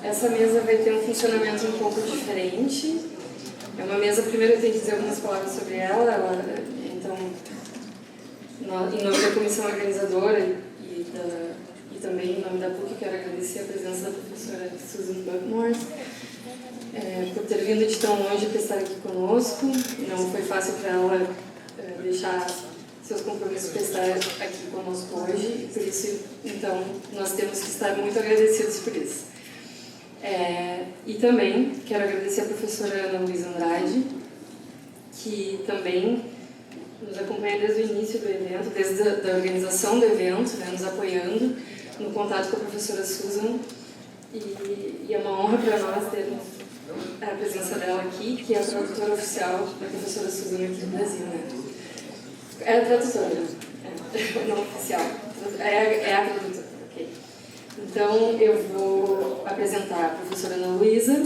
Essa mesa vai ter um funcionamento um pouco diferente. É uma mesa, primeiro eu tenho que dizer algumas palavras sobre ela. Então, em nome da comissão organizadora e também em nome da PUC, quero agradecer a presença da professora Susan Buck-Morss por ter vindo de tão longe para estar aqui conosco. Não foi fácil para ela deixar seus compromissos para estar aqui conosco hoje, e por isso, então, nós temos que estar muito agradecidos por isso. E também quero agradecer a professora Luiza Andrade, que também nos acompanha desde o início do evento, desde a organização do evento, né, nos apoiando no contato com a professora Susan, e é uma honra para nós termos a presença dela aqui, que é a tradutora oficial da professora Susan aqui no Brasil, né? É a tradutora, não oficial, é a tradutora, ok. Então, eu vou apresentar a professora Ana Luiza,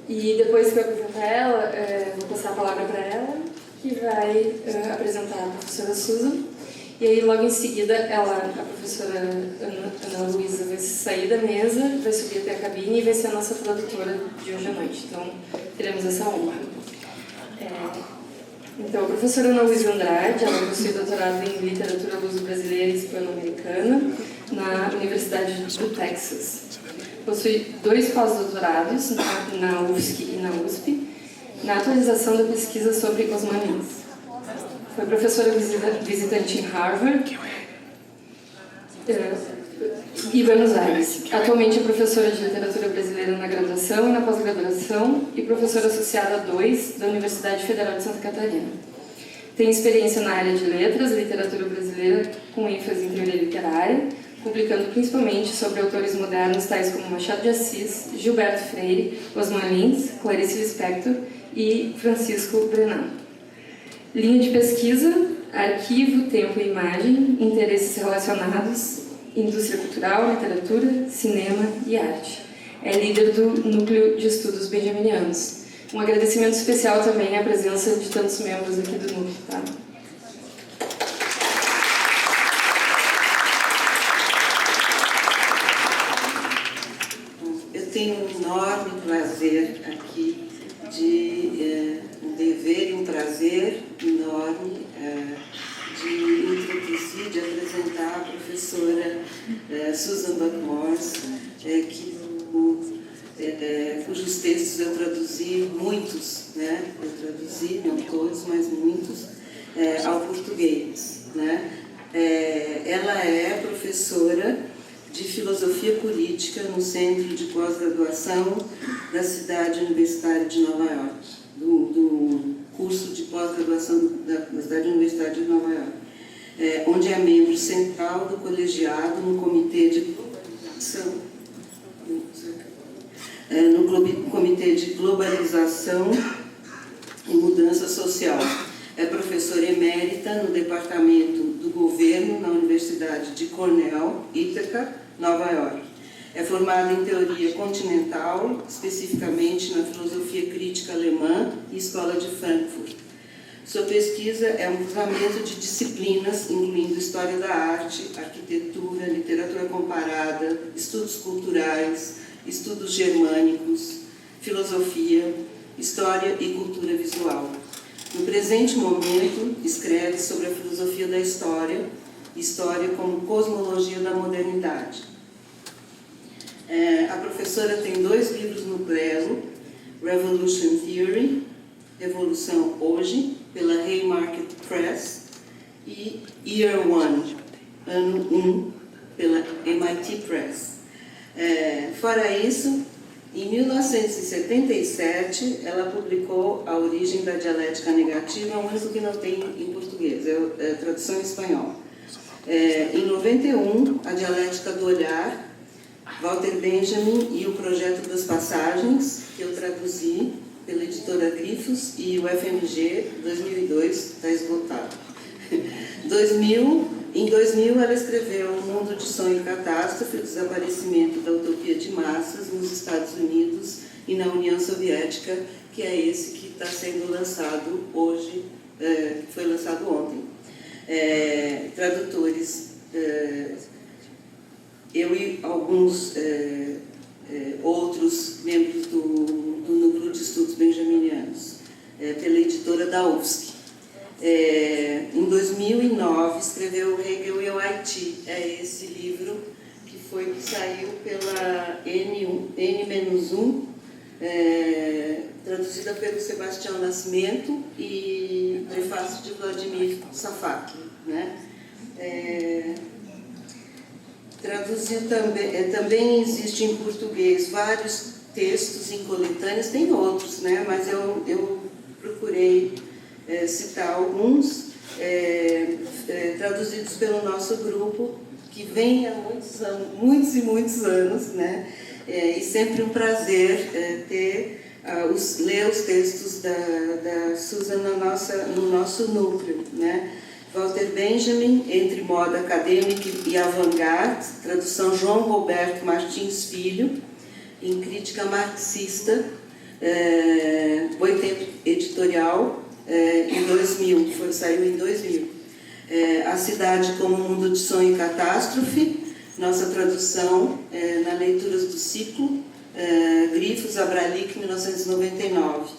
e depois que eu apresentar ela, vou passar a palavra para ela, que vai apresentar a professora Susan, e aí logo em seguida a professora Ana Luiza vai sair da mesa, vai subir até a cabine e vai ser a nossa tradutora de hoje à noite. Então, teremos essa honra. Então, a professora Ana Luiza Andrade, ela possui doutorado em literatura luso-brasileira e hispano-americana na Universidade do Texas. Possui 2 pós-doutorados na UFSC e na USP, na atualização da pesquisa sobre osmanlins. Foi professora visitante em Harvard e Buenos Aires. Atualmente é professora de literatura brasileira na graduação e na pós-graduação e professora associada 2 da Universidade Federal de Santa Catarina. Tem experiência na área de letras, literatura brasileira com ênfase em teoria literária, publicando principalmente sobre autores modernos tais como Machado de Assis, Gilberto Freire, Osman Lins, Clarice Lispector e Francisco Brenan. Linha de pesquisa, arquivo, tempo e imagem, interesses relacionados, indústria cultural, literatura, cinema e arte. É líder do Núcleo de Estudos Benjaminianos. Um agradecimento especial também à presença de tantos membros aqui do núcleo, tá? Eu tenho um enorme prazer aqui um dever e um prazer enorme de introduzir, de apresentar a professora Susan Buck-Morss, cujos textos eu traduzi muitos, né? Eu traduzi, não todos, mas muitos, ao português, né? Ela é professora de Filosofia Política no Centro de Pós-Graduação da Cidade Universitária de Nova York, do curso de pós-graduação da Cidade Universitária de Nova York, onde é membro central do colegiado no Comitê de Globalização e Mudança Social. É professora emérita no Departamento do Governo na Universidade de Cornell, Ítaca, Nova York. É formada em Teoria Continental, especificamente na Filosofia Crítica Alemã e Escola de Frankfurt. Sua pesquisa é um cruzamento de disciplinas, incluindo História da Arte, Arquitetura, Literatura Comparada, Estudos Culturais, Estudos Germânicos, Filosofia, História e Cultura Visual. No presente momento, escreve sobre a filosofia da história, história como cosmologia da modernidade. A professora tem 2 livros no prelo, Revolution Theory, Revolução Hoje, pela Haymarket Press, e Year One, Ano 1, pela MIT Press. Fora isso, em 1977, ela publicou A Origem da Dialética Negativa, um livro que não tem em português, é tradução em espanhol. Em 91, A Dialética do Olhar, Walter Benjamin e o Projeto das Passagens, que eu traduzi pela editora Grifos e o FMG, 2002, está esgotado. Em 2000, ela escreveu O Mundo de Sonho e Catástrofe, o Desaparecimento da Utopia de Massas nos Estados Unidos e na União Soviética, que é esse que está sendo lançado hoje, que foi lançado ontem. Tradutores, eu e alguns membros do Núcleo de Estudos Benjaminianos, pela editora da UFSC. Em 2009, escreveu Hegel e o Haiti. É esse livro que saiu pela N-1, traduzida pelo Sebastião Nascimento e prefácio de Vladimir Safak, né? Traduziu também existe em português vários textos em coletâneas, tem outros, né? Mas eu procurei citar alguns traduzidos pelo nosso grupo, que vem há muitos e muitos anos, né? E sempre um prazer ler os textos da Susan no nosso núcleo, né? Walter Benjamin, Entre Moda Acadêmica e Avant-Garde, tradução João Roberto Martins Filho, em Crítica Marxista, Boitempo Editorial, em 2000, saiu em 2000. A Cidade como Mundo de Sonho e Catástrofe, nossa tradução na Leituras do Ciclo, Grifos, Abralic, 1999.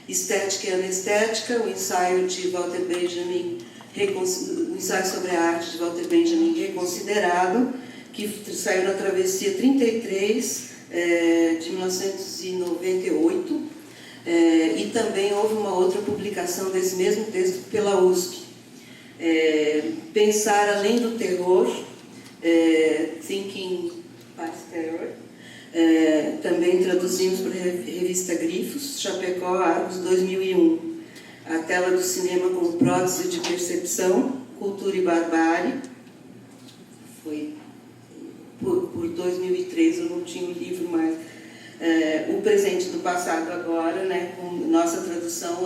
Estética e Anestética, o ensaio de Walter Benjamin, o ensaio sobre a arte de Walter Benjamin reconsiderado, que saiu na Travessia 33, de 1998, e também houve uma outra publicação desse mesmo texto pela USP. Pensar Além do Terror, Thinking Past Terror, também traduzimos para a revista Grifos, Chapecó, Argos, 2001. A Tela do Cinema como Prótese de Percepção, Cultura e Barbárie, foi por 2003, eu não tinha o livro, mas o Presente do Passado agora, né, com nossa tradução,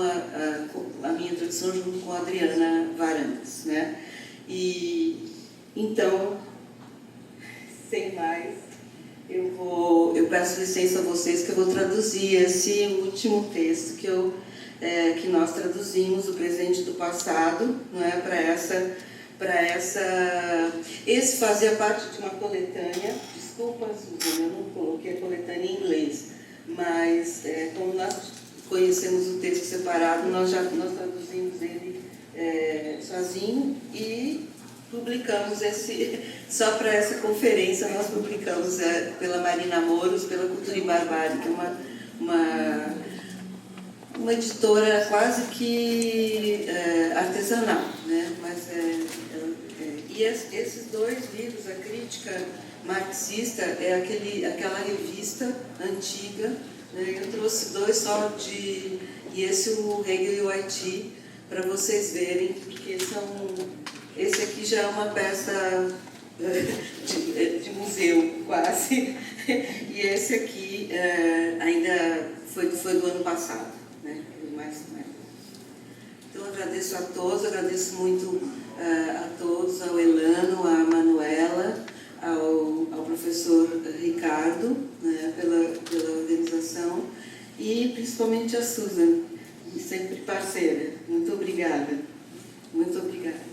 a minha tradução junto com a Adriana Varandas, né? E então, sem mais, eu peço licença a vocês que eu vou traduzir esse último texto que nós traduzimos, O Presente do Passado, não é, esse fazia parte de uma coletânea. Desculpa, Suzana, eu não coloquei a coletânea em inglês, mas como nós conhecemos o texto separado, nós traduzimos ele sozinho e publicamos só para essa conferência nós publicamos pela Marina Moros, pela Cultura e Barbárie, que é uma editora quase que artesanal, né? Mas e esses dois livros, a Crítica Marxista aquela revista antiga, né? Eu trouxe dois só e esse o Hegel e o Haiti, para vocês verem, porque esse aqui já é uma peça de museu quase, e esse aqui ainda foi do ano passado, né? Então agradeço a todos, agradeço muito a todos, ao Elano, à Manuela, ao professor Ricardo, né, pela organização, e principalmente a Susan, sempre parceira. Muito obrigada. Muito obrigada.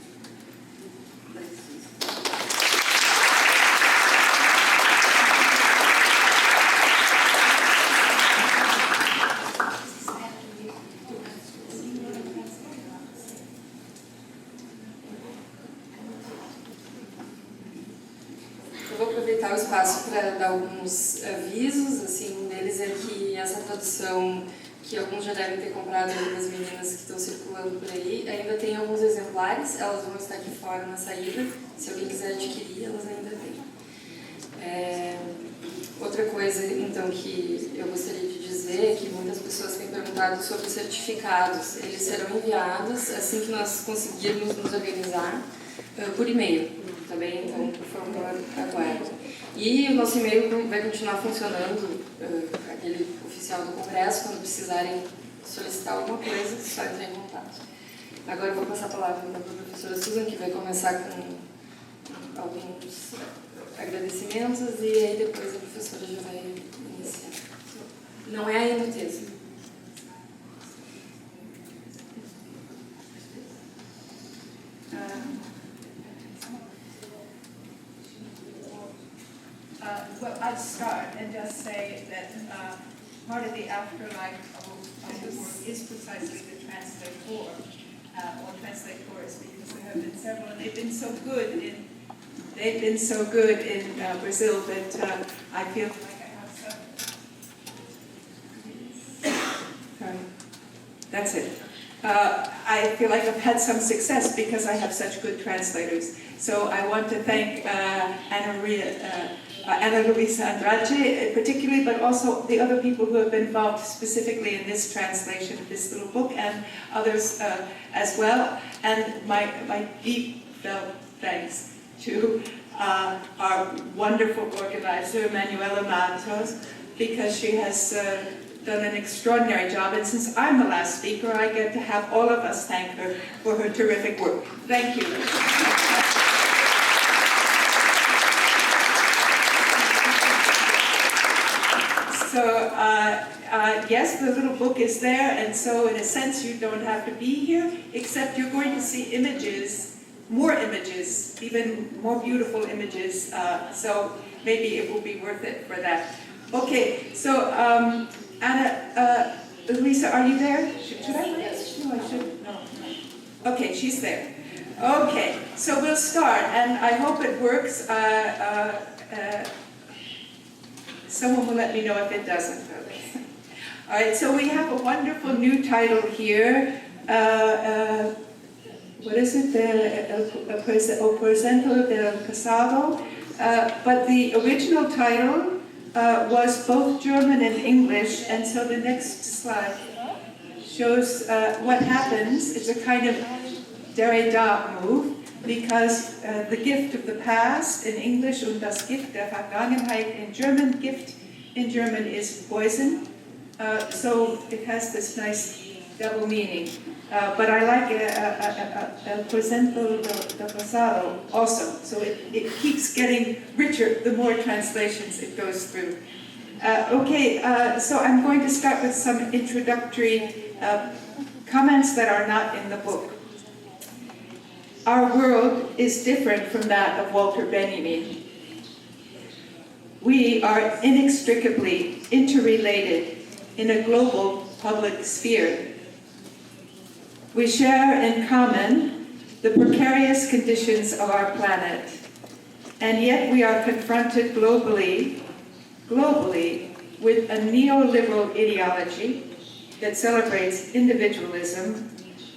O espaço para dar alguns avisos, assim, um deles é que essa tradução, que alguns já devem ter comprado das meninas que estão circulando por aí, ainda tem alguns exemplares, elas vão estar aqui fora na saída, se alguém quiser adquirir, elas ainda têm. Outra coisa, então, que eu gostaria de dizer é que muitas pessoas têm perguntado sobre os certificados. Eles serão enviados assim que nós conseguirmos nos organizar por e-mail, tá bem? Então, por favor, aguardem. E o nosso e-mail vai continuar funcionando, aquele oficial do Congresso, quando precisarem solicitar alguma coisa, só entrar em contato. Agora eu vou passar a palavra para a professora Susan, que vai começar com alguns agradecimentos, e aí depois a professora já vai iniciar. Não é aí no texto. Well, I'll start and just say that part of the afterlife of my work is precisely the translator or translators, because there have been several, and they've been so good in Brazil that I feel like I have some. Sorry. That's it. I feel like I've had some success because I have such good translators. So I want to thank Luiza Andrade particularly, but also the other people who have been involved specifically in this translation of this little book, and others as well. And my deep felt thanks to our wonderful organizer, Manuela Matos, because she has done an extraordinary job. And since I'm the last speaker, I get to have all of us thank her for her terrific work. Thank you. So, yes, the little book is there, and so in a sense you don't have to be here, except you're going to see images, more images, even more beautiful images, so maybe it will be worth it for that. Okay, so Luiza, are you there? Should I? Yes. No, I should. No. Okay, she's there. Okay, so we'll start, and I hope it works. Someone will let me know if it doesn't. Okay. All right, so we have a wonderful new title here. What is it? El Presente del Passado. But the original title was both German and English, and so the next slide shows what happens. It's a kind of Derrida move, because the gift of the past in English und das Gift der Vergangenheit in German, gift in German is poison, so it has this nice double meaning. But I like El Presente del Passado also, so it keeps getting richer the more translations it goes through. Okay, so I'm going to start with some introductory comments that are not in the book. Our world is different from that of Walter Benjamin. We are inextricably interrelated in a global public sphere. We share in common the precarious conditions of our planet, and yet we are confronted globally with a neoliberal ideology that celebrates individualism,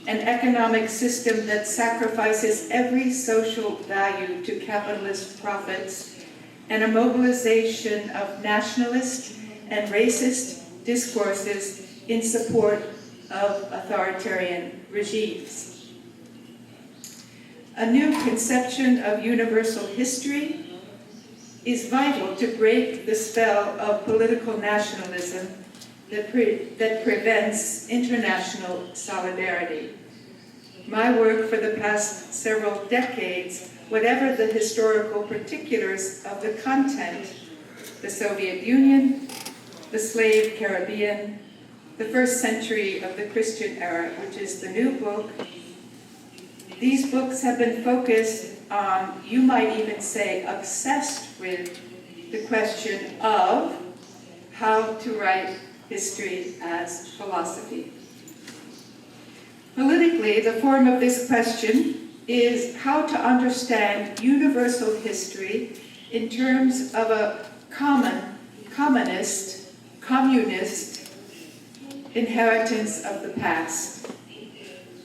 an economic system that sacrifices every social value to capitalist profits, and a mobilization of nationalist and racist discourses in support of authoritarian regimes. A new conception of universal history is vital to break the spell of political nationalism that prevents international solidarity. My work for the past several decades, whatever the historical particulars of the content, the Soviet Union, the slave Caribbean, the first century of the Christian era, which is the new book, these books have been focused on, you might even say, obsessed with the question of how to write history as philosophy. Politically, the form of this question is how to understand universal history in terms of a communist inheritance of the past.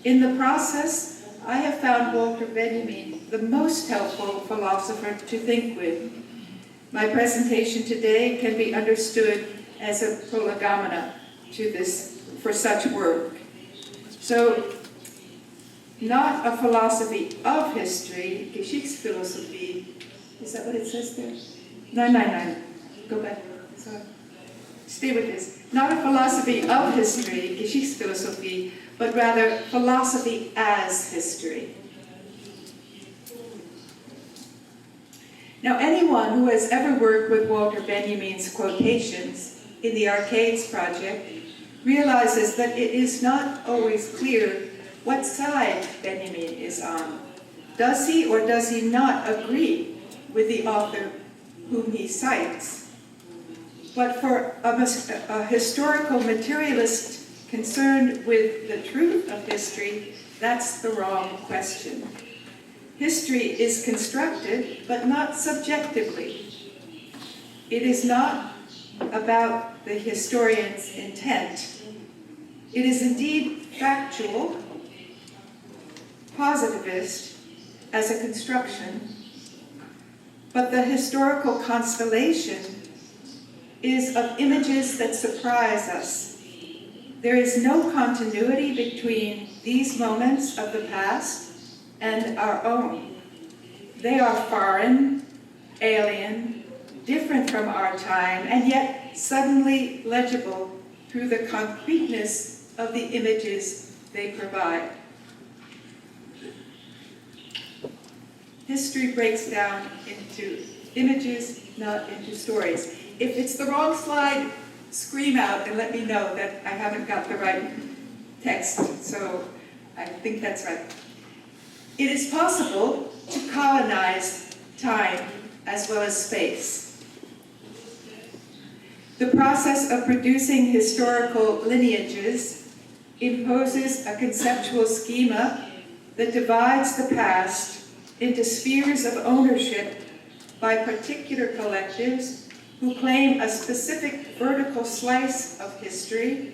In the process, I have found Walter Benjamin the most helpful philosopher to think with. My presentation today can be understood as a prolegomena to this, for such work. So, not a philosophy of history, Geschichtsphilosophie, is that what it says there? No, go back, sorry. Stay with this. Not a philosophy of history, Geschichtsphilosophie, but rather philosophy as history. Now, anyone who has ever worked with Walter Benjamin's quotations in the Arcades project realizes that it is not always clear what side Benjamin is on. Does he or does he not agree with the author whom he cites? But for a historical materialist concerned with the truth of history, that's the wrong question. History is constructed, but not subjectively. It is not about the historian's intent. It is indeed factual, positivist as a construction, but the historical constellation is of images that surprise us. There is no continuity between these moments of the past and our own. They are foreign, alien, different from our time, and yet suddenly legible through the concreteness of the images they provide. History breaks down into images, not into stories. If it's the wrong slide, scream out and let me know that I haven't got the right text. So I think that's right. It is possible to colonize time as well as space. The process of producing historical lineages imposes a conceptual schema that divides the past into spheres of ownership by particular collectives who claim a specific vertical slice of history,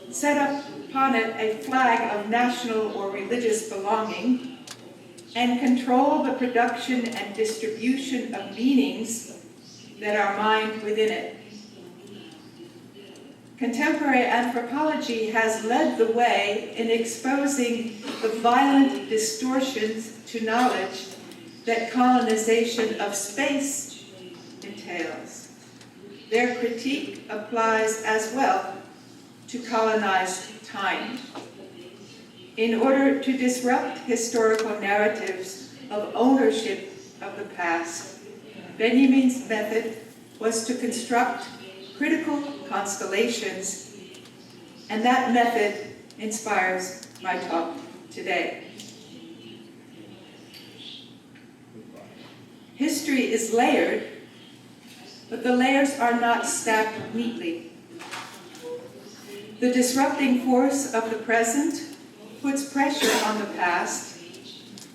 set up upon it a flag of national or religious belonging, and control the production and distribution of meanings that are mined within it. Contemporary anthropology has led the way in exposing the violent distortions to knowledge that colonization of space entails. Their critique applies as well to colonized time. In order to disrupt historical narratives of ownership of the past, Benjamin's method was to construct critical constellations, and that method inspires my talk today. History is layered, but the layers are not stacked neatly. The disrupting force of the present puts pressure on the past,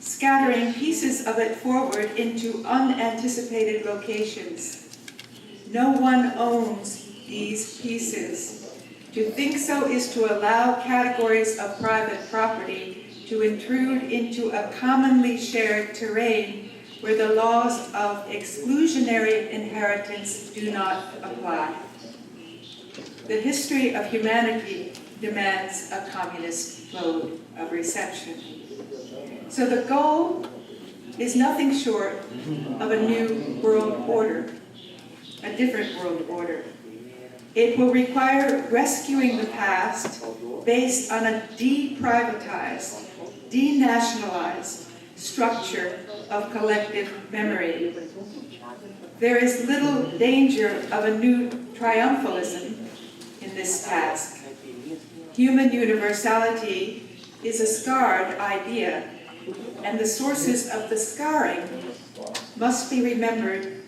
scattering pieces of it forward into unanticipated locations. No one owns these pieces. To think so is to allow categories of private property to intrude into a commonly shared terrain where the laws of exclusionary inheritance do not apply. The history of humanity demands a communist mode of reception. So the goal is nothing short of a new world order, a different world order. It will require rescuing the past based on a deprivatized, denationalized structure of collective memory. There is little danger of a new triumphalism in this task. Human universality is a scarred idea, and the sources of the scarring must be remembered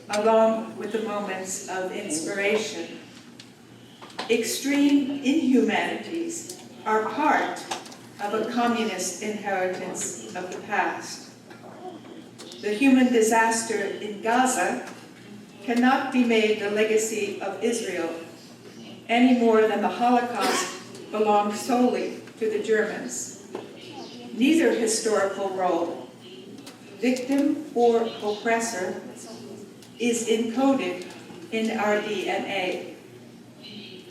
along with the moments of inspiration. Extreme inhumanities are part of a communist inheritance of the past. The human disaster in Gaza cannot be made the legacy of Israel any more than the Holocaust belonged solely to the Germans. Neither historical role, victim or oppressor, is encoded in our DNA.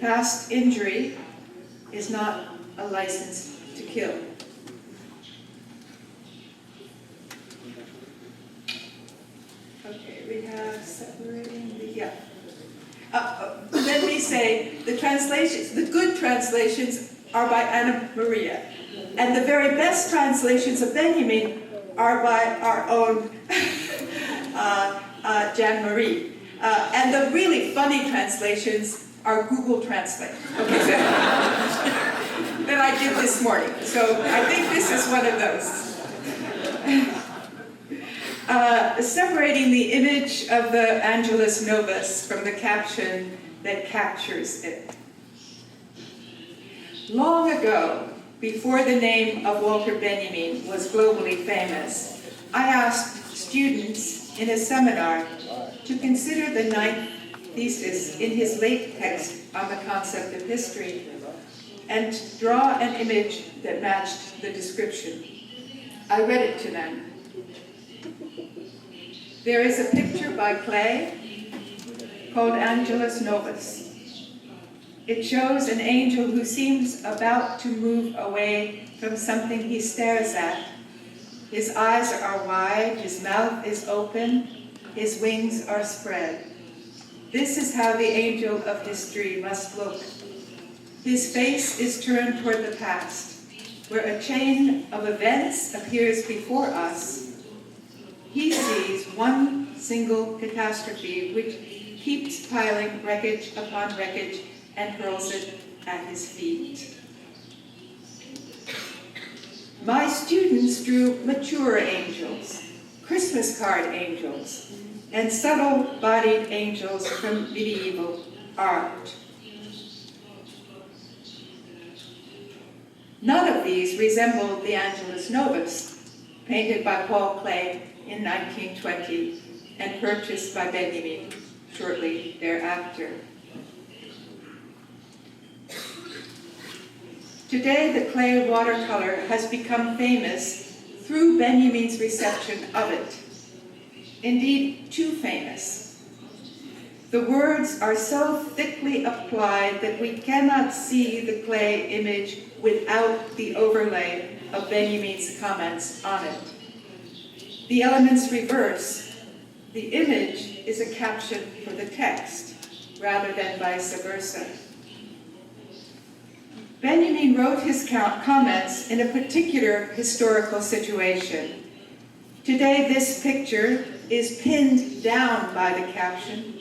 Past injury is not a license to kill. Okay, we have separating the, yeah. Let me say, the translations, the good translations are by Anna Maria, and the very best translations of Benjamin are by our own Jean-Marie. And the really funny translations are Google Translate. Okay, so that I did this morning. So I think this is one of those. separating the image of the Angelus Novus from the caption that captures it. Long ago, before the name of Walter Benjamin was globally famous, I asked students in a seminar to consider the ninth thesis in his late text on the concept of history and draw an image that matched the description. I read it to them. There is a picture by Clay called Angelus Novus. It shows an angel who seems about to move away from something he stares at. His eyes are wide, his mouth is open, his wings are spread. This is how the angel of history must look. His face is turned toward the past, where a chain of events appears before us. He sees one single catastrophe which keeps piling wreckage upon wreckage and hurls it at his feet. My students drew mature angels, Christmas card angels, and subtle-bodied angels from medieval art. None of these resembled the Angelus Novus, painted by Paul Klee in 1920 and purchased by Benjamin shortly thereafter. Today, the Klee watercolor has become famous through Benjamin's reception of it. Indeed, too famous. The words are so thickly applied that we cannot see the Klee image without the overlay of Benjamin's comments on it. The elements reverse. The image is a caption for the text, rather than vice versa. Benjamin wrote his comments in a particular historical situation. Today, this picture is pinned down by the caption,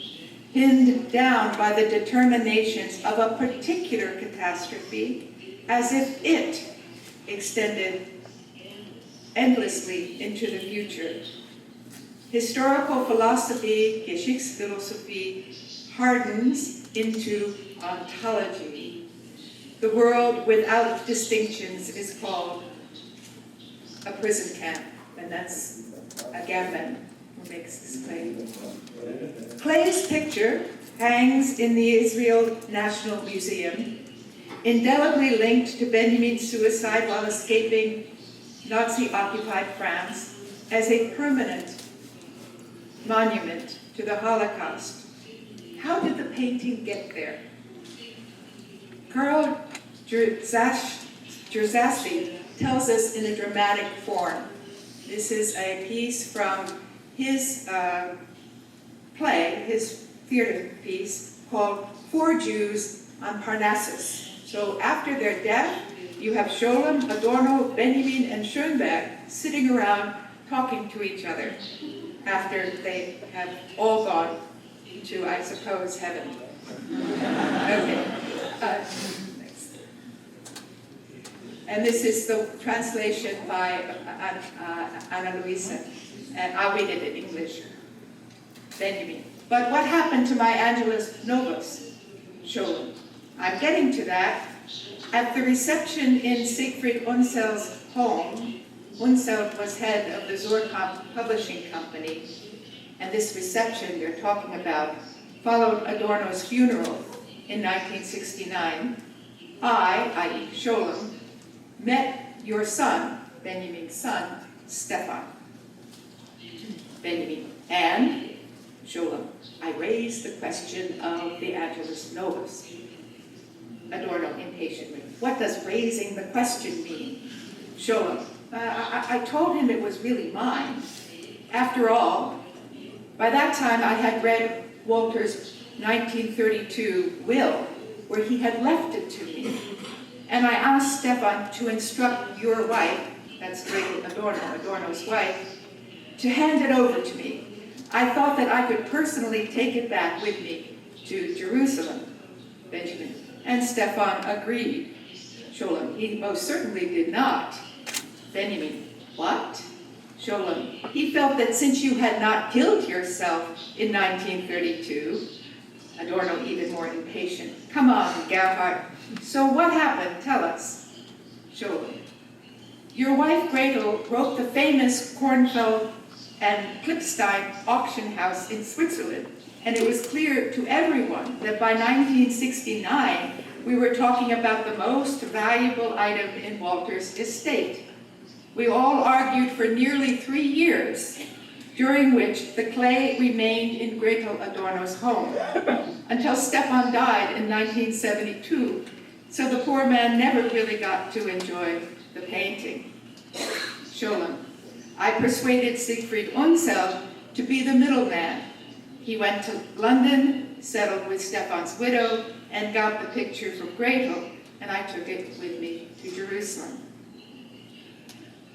pinned down by the determinations of a particular catastrophe, as if it extended endlessly into the future. Historical philosophy, Geschichtsphilosophie, hardens into ontology. The world without distinctions is called a prison camp, and that's Agamben who makes this claim. Klee's picture hangs in the Israel National Museum, indelibly linked to Benjamin's suicide while escaping Nazi-occupied France as a permanent monument to the Holocaust. How did the painting get there? Karl Dzerzowski tells us in a dramatic form. This is a piece from his play, his theater piece, called Four Jews on Parnassus. So after their death, you have Scholem, Adorno, Benjamin, and Schoenberg sitting around talking to each other after they have all gone to, I suppose, heaven. Okay. Next. And this is the translation by Ana Luiza, and I'll read it in English. Benjamin. But what happened to my Angelus Novus? Scholem. I'm getting to that. At the reception in Siegfried Unsel's home, Unseld was head of the Zorkamp Publishing Company, and this reception they're talking about followed Adorno's funeral in 1969. I, i.e. Scholem, met your son, Benjamin's son, Stefan. Benjamin, and Scholem, I raised the question of the Angelus Novus. Adorno impatiently, what does raising the question mean? Scholem, I told him it was really mine. After all, by that time I had read Walter's 1932 will, where he had left it to me. And I asked Stefan to instruct your wife, that's Gretel Adorno, Adorno's wife, to hand it over to me. I thought that I could personally take it back with me to Jerusalem, Benjamin. And Stefan agreed. Scholem, he most certainly did not. Benjamin, what? Sholem, he felt that since you had not killed yourself in 1932, Adorno even more impatient. Come on, Gerhard. So what happened? Tell us. Sholem, your wife Gretel wrote the famous Kornfeld and Klipstein auction house in Switzerland, and it was clear to everyone that by 1969, we were talking about the most valuable item in Walter's estate. We all argued for nearly 3 years, during which the clay remained in Gretel Adorno's home, until Stefan died in 1972, so the poor man never really got to enjoy the painting. Sholem, I persuaded Siegfried Unseld to be the middleman. He went to London, settled with Stefan's widow, and got the picture from Gretel, and I took it with me to Jerusalem.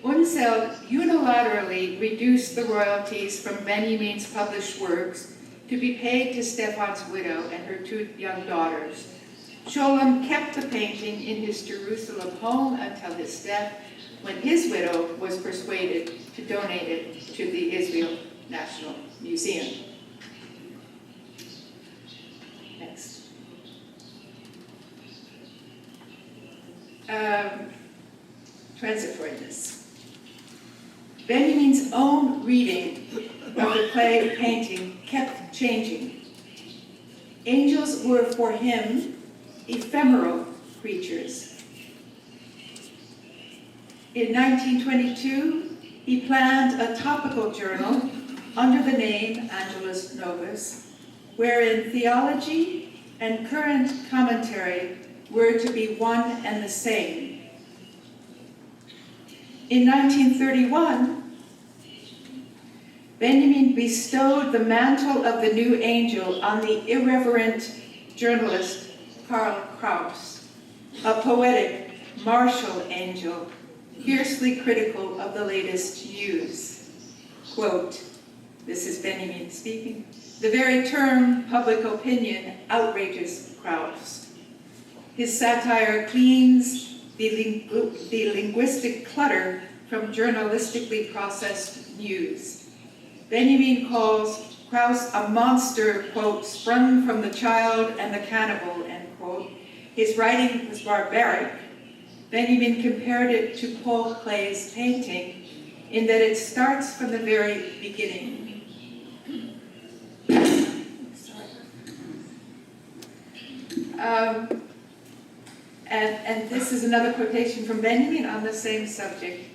Unseld unilaterally reduced the royalties from Benjamin's published works to be paid to Stefan's widow and her 2 young daughters. Sholem kept the painting in his Jerusalem home until his death, when his widow was persuaded to donate it to the Israel National Museum. Next. Transitoriness. Benjamin's own reading of the clay painting kept changing. Angels were for him ephemeral creatures. In 1922, he planned a topical journal under the name Angelus Novus, wherein theology and current commentary were to be one and the same. In 1931, Benjamin bestowed the mantle of the new angel on the irreverent journalist Karl Kraus, a poetic, martial angel, fiercely critical of the latest news. Quote, this is Benjamin speaking, the very term public opinion outrages Kraus. His satire cleans the linguistic clutter from journalistically processed news. Benjamin calls Kraus a monster, quote, sprung from the child and the cannibal, end quote. His writing was barbaric. Benjamin compared it to Paul Klee's painting in that it starts from the very beginning. And this is another quotation from Benjamin on the same subject.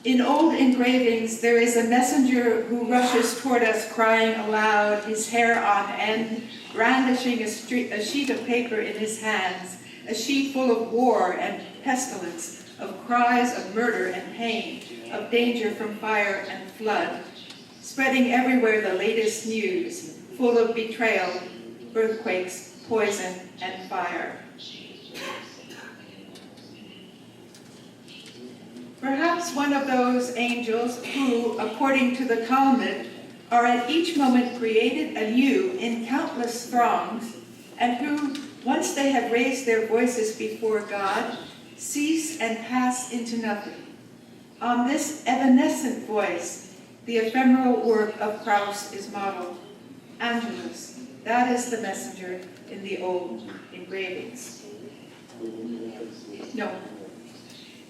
In old engravings, there is a messenger who rushes toward us crying aloud, his hair on end, brandishing a sheet of paper in his hands, a sheet full of war and pestilence, of cries of murder and pain, of danger from fire and flood, spreading everywhere the latest news, full of betrayal, earthquakes, poison, and fire. Perhaps one of those angels who, according to the Talmud, are at each moment created anew in countless throngs, and who, once they have raised their voices before God, cease and pass into nothing. On this evanescent voice, the ephemeral work of Kraus is modeled. Angelus, that is the messenger in the old engravings. No.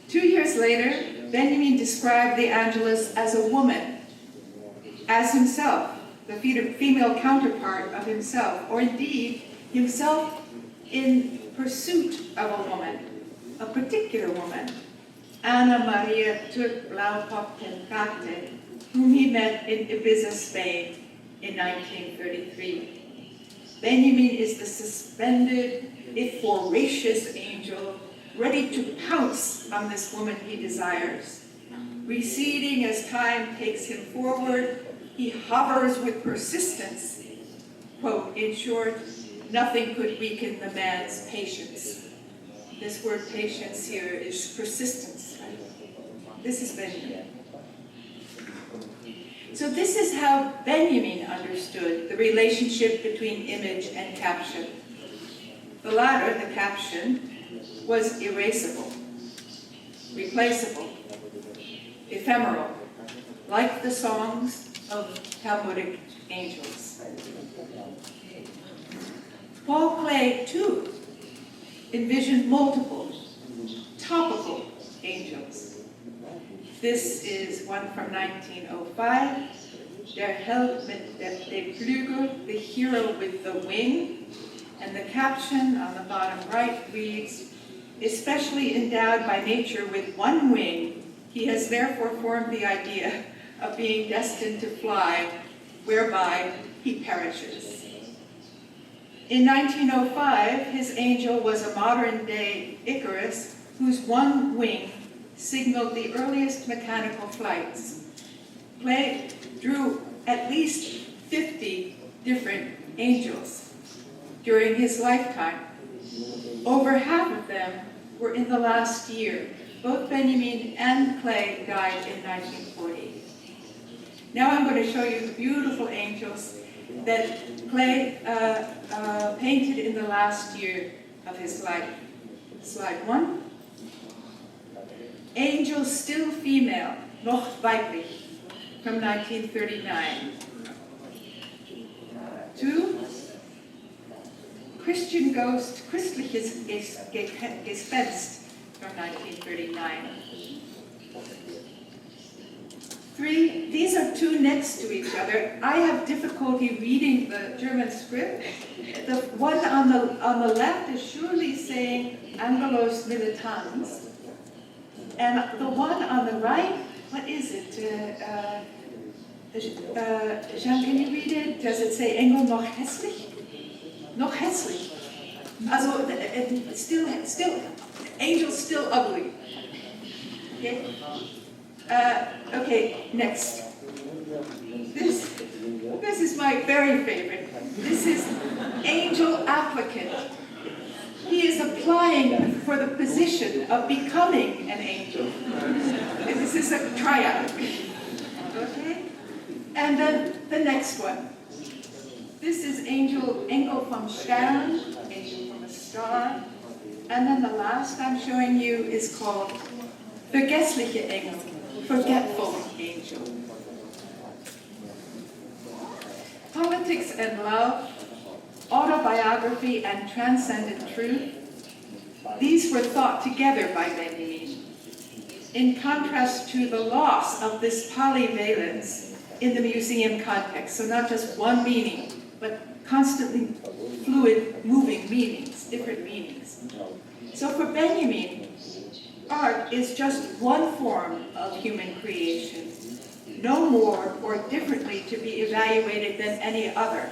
2 years later, Benjamin described the Angelus as a woman, as himself, the female counterpart of himself, or indeed, himself in pursuit of a woman, a particular woman, Anna Maria Turk-Blaupaup-Tenkate, whom he met in Ibiza, Spain in 1933. Benjamin is the suspended, if voracious angel, ready to pounce on this woman he desires. Receding as time takes him forward, he hovers with persistence. Quote, in short, nothing could weaken the man's patience. This word patience here is persistence, right? This is Benjamin. So this is how Benjamin understood the relationship between image and caption. The latter, the caption, was erasable, replaceable, ephemeral, like the songs of Talmudic angels. Paul Klee, too, envisioned multiple, topical angels. This is one from 1905, Der Held mit dem Flügel, the hero with the wing, and the caption on the bottom right reads, especially endowed by nature with one wing, he has therefore formed the idea of being destined to fly, whereby he perishes. In 1905, his angel was a modern-day Icarus whose one wing signaled the earliest mechanical flights. Klee drew at least 50 different angels during his lifetime. Over half of them were in the last year. Both Benjamin and Klee died in 1940. Now I'm going to show you the beautiful angels that Klee painted in the last year of his life. Slide 1. Angel still female, noch weiblich, from 1939. 2. Christian Ghost, christliches Gespenst, from 1939. 3. These are two next to each other. I have difficulty reading the German script. The one on the left is surely saying Angelos Militans. And the one on the right, what is it? Jean, can you read it? Does it say Engel noch hässlich? Noch hässlich. Also, still, angel's still ugly. Okay? Okay, next. This is my very favorite. This is angel applicant. He is applying for the position of becoming an angel. And this is a tryout. Okay? And then the next one. This is Engel vom Stern, angel from a star. And then the last I'm showing you is called Vergessliche Engel, forgetful angel. Politics and love, autobiography and transcendent truth, these were thought together by Benjamin. In contrast to the loss of this polyvalence in the museum context, so not just one meaning, but constantly fluid, moving meanings, different meanings. So for Benjamin, art is just one form of human creation, no more or differently to be evaluated than any other.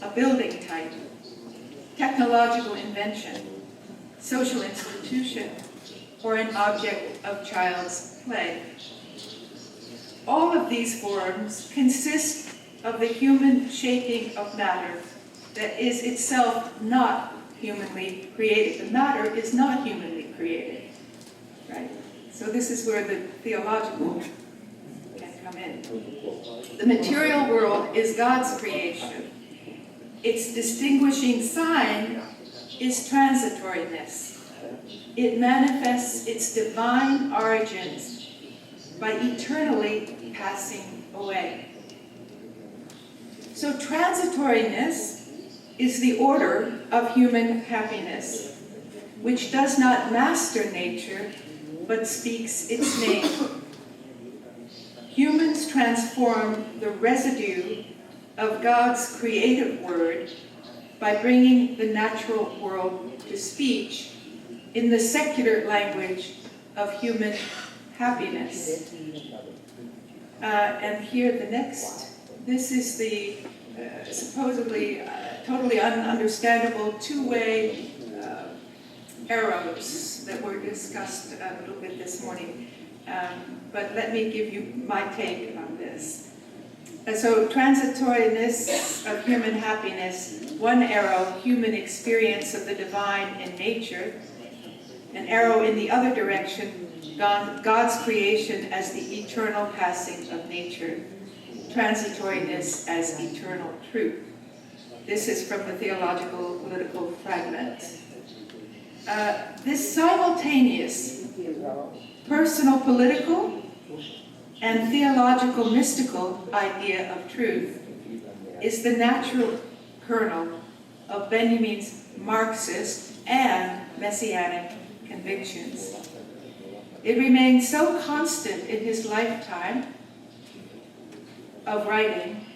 A building type, technological invention, social institution, or an object of child's play. All of these forms consist of the human shaping of matter that is itself not humanly created. The matter is not humanly created, right? So this is where the theological can come in. The material world is God's creation. Its distinguishing sign is transitoriness. It manifests its divine origins by eternally passing away. So transitoriness is the order of human happiness, which does not master nature, but speaks its name. Humans transform the residue of God's creative word by bringing the natural world to speech in the secular language of human happiness. And here the next. This is the supposedly totally ununderstandable two-way arrows that were discussed a little bit this morning. But let me give you my take on this. So transitoriness of human happiness, one arrow, human experience of the divine in nature, an arrow in the other direction, God's creation as the eternal passing of nature, transitoriness as eternal truth. This is from the Theological Political Fragment. This simultaneous personal political and theological mystical idea of truth is the natural kernel of Benjamin's Marxist and Messianic convictions. It remained so constant in his lifetime of writing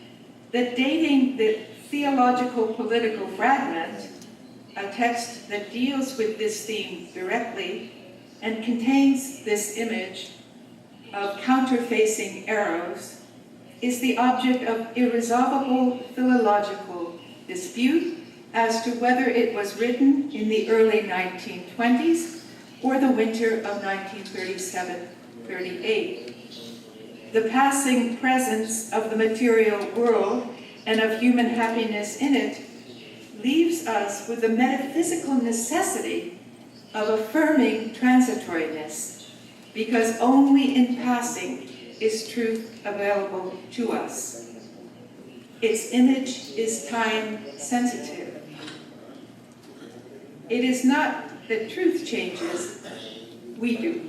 that dating the theological political fragment, a text that deals with this theme directly and contains this image of counterfacing arrows, is the object of irresolvable philological dispute as to whether it was written in the early 1920s or the winter of 1937-38. The passing presence of the material world and of human happiness in it leaves us with the metaphysical necessity of affirming transitoriness, because only in passing is truth available to us. Its image is time sensitive. It is not that truth changes, we do.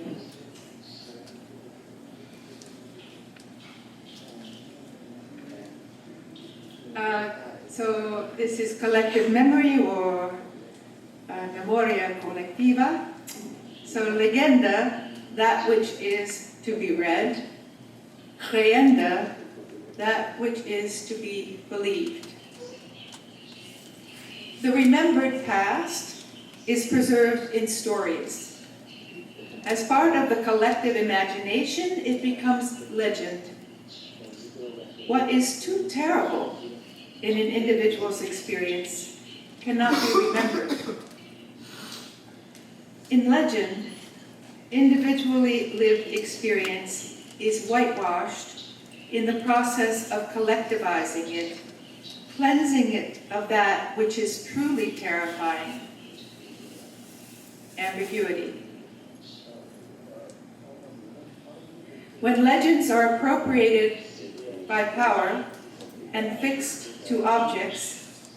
So this is collective memory, or memoria colectiva. So legenda, that which is to be read. Creyenda, that which is to be believed. The remembered past is preserved in stories. As part of the collective imagination, it becomes legend. What is too terrible in an individual's experience cannot be remembered. In legend, individually lived experience is whitewashed in the process of collectivizing it, cleansing it of that which is truly terrifying, ambiguity. When legends are appropriated by power and fixed to objects,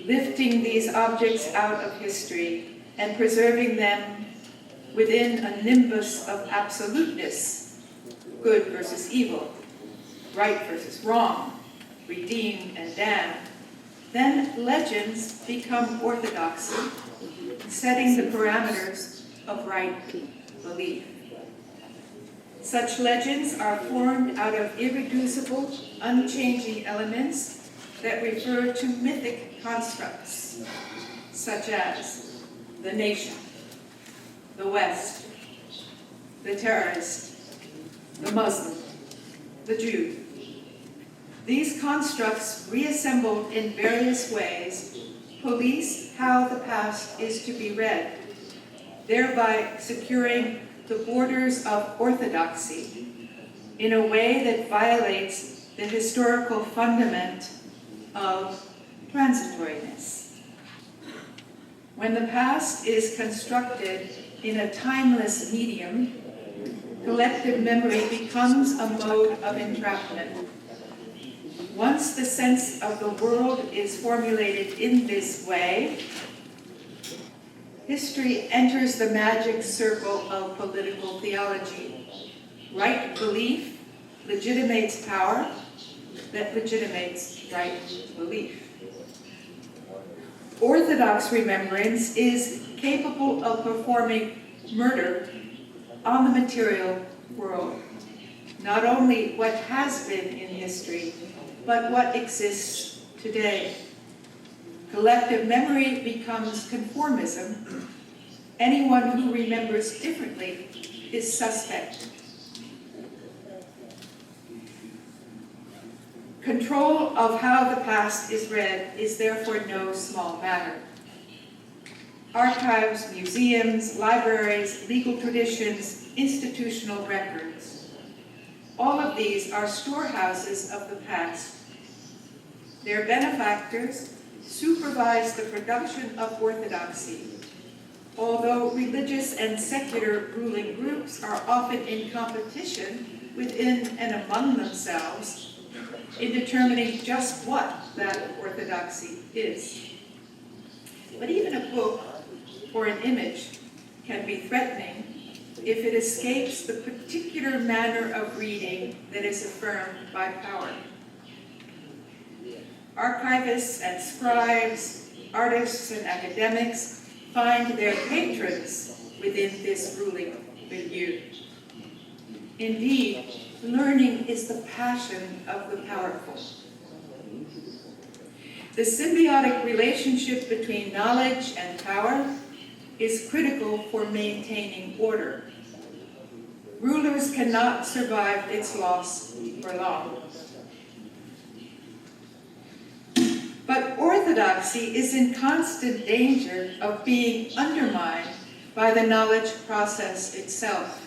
lifting these objects out of history and preserving them within a nimbus of absoluteness, good versus evil, right versus wrong, redeemed and damned, then legends become orthodoxy, setting the parameters of right belief. Such legends are formed out of irreducible, unchanging elements that refer to mythic constructs, such as the nation, the West, the terrorist, the Muslim, the Jew. These constructs, reassembled in various ways, police how the past is to be read, thereby securing the borders of orthodoxy in a way that violates the historical fundament of transitoriness. When the past is constructed in a timeless medium, collective memory becomes a mode of entrapment. Once the sense of the world is formulated in this way, history enters the magic circle of political theology. Right belief legitimates power that legitimates right belief. Orthodox remembrance is capable of performing murder on the material world. Not only what has been in history, but what exists today. Collective memory becomes conformism. Anyone who remembers differently is suspect. Control of how the past is read is therefore no small matter. Archives, museums, libraries, legal traditions, institutional records. All of these are storehouses of the past. Their benefactors supervise the production of orthodoxy. Although religious and secular ruling groups are often in competition within and among themselves in determining just what that orthodoxy is. But even a book or an image can be threatening if it escapes the particular manner of reading that is affirmed by power. Archivists and scribes, artists and academics find their patrons within this ruling milieu. Indeed, learning is the passion of the powerful. The symbiotic relationship between knowledge and power is critical for maintaining order. Rulers cannot survive its loss for long. But orthodoxy is in constant danger of being undermined by the knowledge process itself.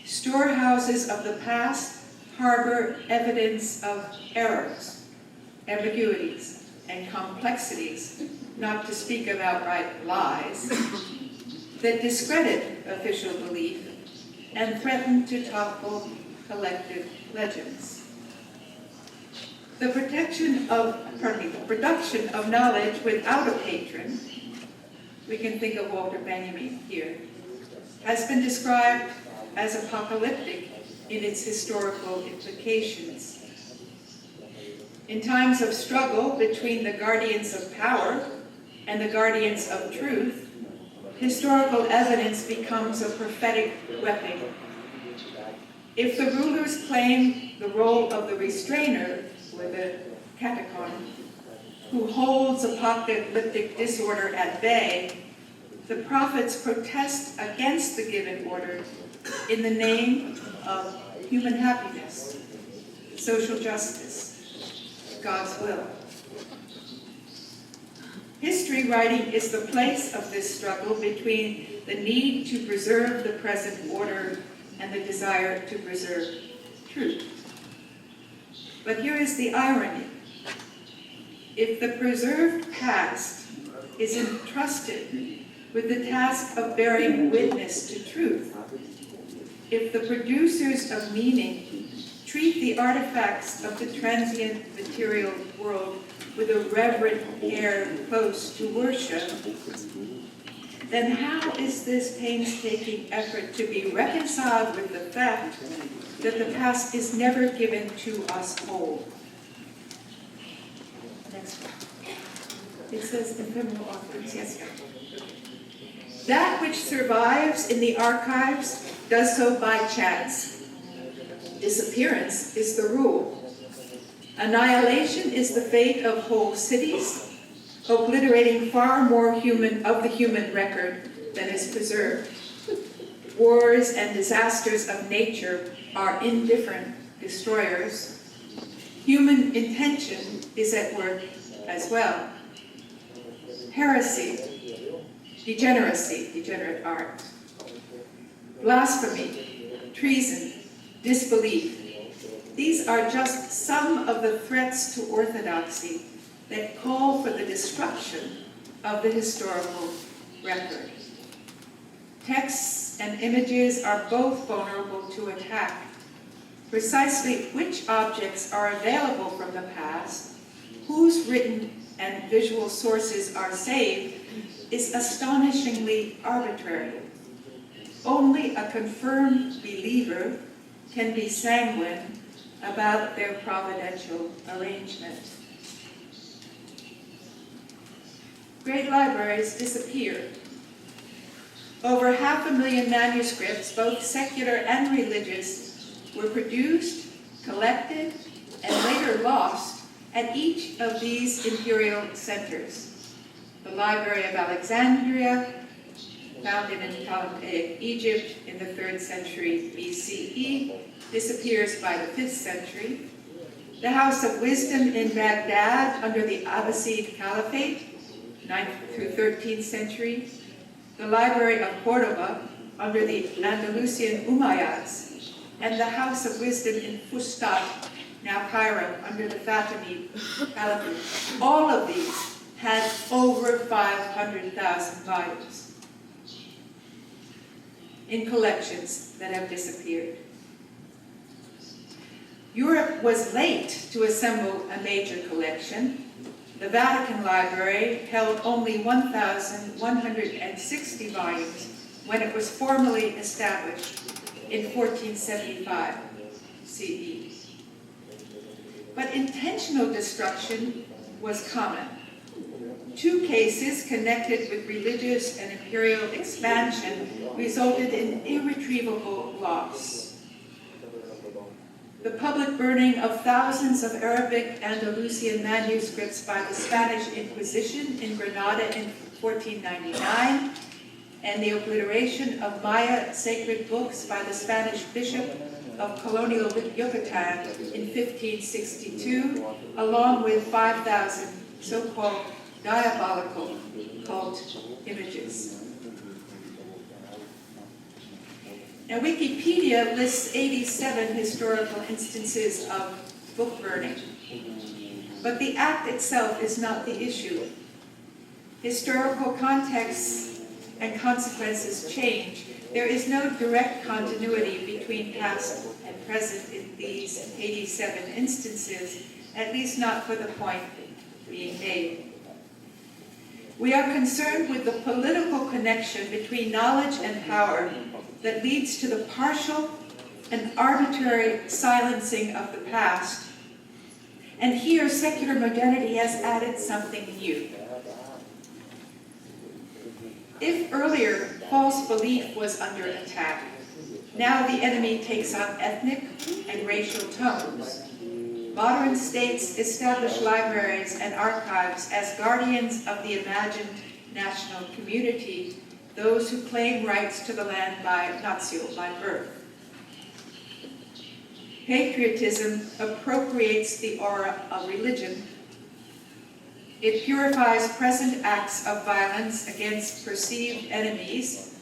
Storehouses of the past harbor evidence of errors, ambiguities, and complexities, not to speak of outright lies, that discredit official belief and threaten to topple collective legends. The production of knowledge without a patron, we can think of Walter Benjamin here, has been described as apocalyptic in its historical implications. In times of struggle between the guardians of power and the guardians of truth, historical evidence becomes a prophetic weapon. If the rulers claim the role of the restrainer, or the catechon, who holds apocalyptic disorder at bay, the prophets protest against the given order in the name of human happiness, social justice, God's will. History writing is the place of this struggle between the need to preserve the present order and the desire to preserve truth. But here is the irony. If the preserved past is entrusted with the task of bearing witness to truth, if the producers of meaning treat the artifacts of the transient material world with a reverent care close to worship, then how is this painstaking effort to be reconciled with the fact that the past is never given to us whole? Next one. It says ephemeral authors, yes. That which survives in the archives does so by chance. Disappearance is the rule. Annihilation is the fate of whole cities, obliterating far more of the human record than is preserved. Wars and disasters of nature are indifferent destroyers. Human intention is at work as well. Heresy, degeneracy, degenerate art, blasphemy, treason, disbelief. These are just some of the threats to orthodoxy that call for the destruction of the historical record. Texts and images are both vulnerable to attack. Precisely which objects are available from the past, whose written and visual sources are saved, is astonishingly arbitrary. Only a confirmed believer can be sanguine about their providential arrangement. Great libraries disappear. Over 500,000 manuscripts, both secular and religious, were produced, collected, and later lost at each of these imperial centers. The Library of Alexandria, founded in Ptolemaic Egypt in the 3rd century BCE, disappears by the 5th century. The House of Wisdom in Baghdad under the Abbasid Caliphate, 9th through 13th century. The Library of Cordoba under the Andalusian Umayyads, and the House of Wisdom in Fustat, now Cairo, under the Fatimid Caliphate. All of these had over 500,000 volumes in collections that have disappeared. Europe was late to assemble a major collection. The Vatican Library held only 1,160 volumes when it was formally established in 1475 CE. But intentional destruction was common. 2 cases connected with religious and imperial expansion resulted in irretrievable loss. The public burning of thousands of Arabic Andalusian manuscripts by the Spanish Inquisition in Granada in 1499, and the obliteration of Maya sacred books by the Spanish bishop of colonial Yucatan in 1562, along with 5,000 so-called diabolical cult images. Now, Wikipedia lists 87 historical instances of book burning, but the act itself is not the issue. Historical contexts and consequences change. There is no direct continuity between past and present in these 87 instances, at least not for the point being made. We are concerned with the political connection between knowledge and power that leads to the partial and arbitrary silencing of the past. And here, secular modernity has added something new. If earlier false belief was under attack, now the enemy takes on ethnic and racial tones. Modern states establish libraries and archives as guardians of the imagined national community, those who claim rights to the land by natio, by birth. Patriotism appropriates the aura of religion. It purifies present acts of violence against perceived enemies,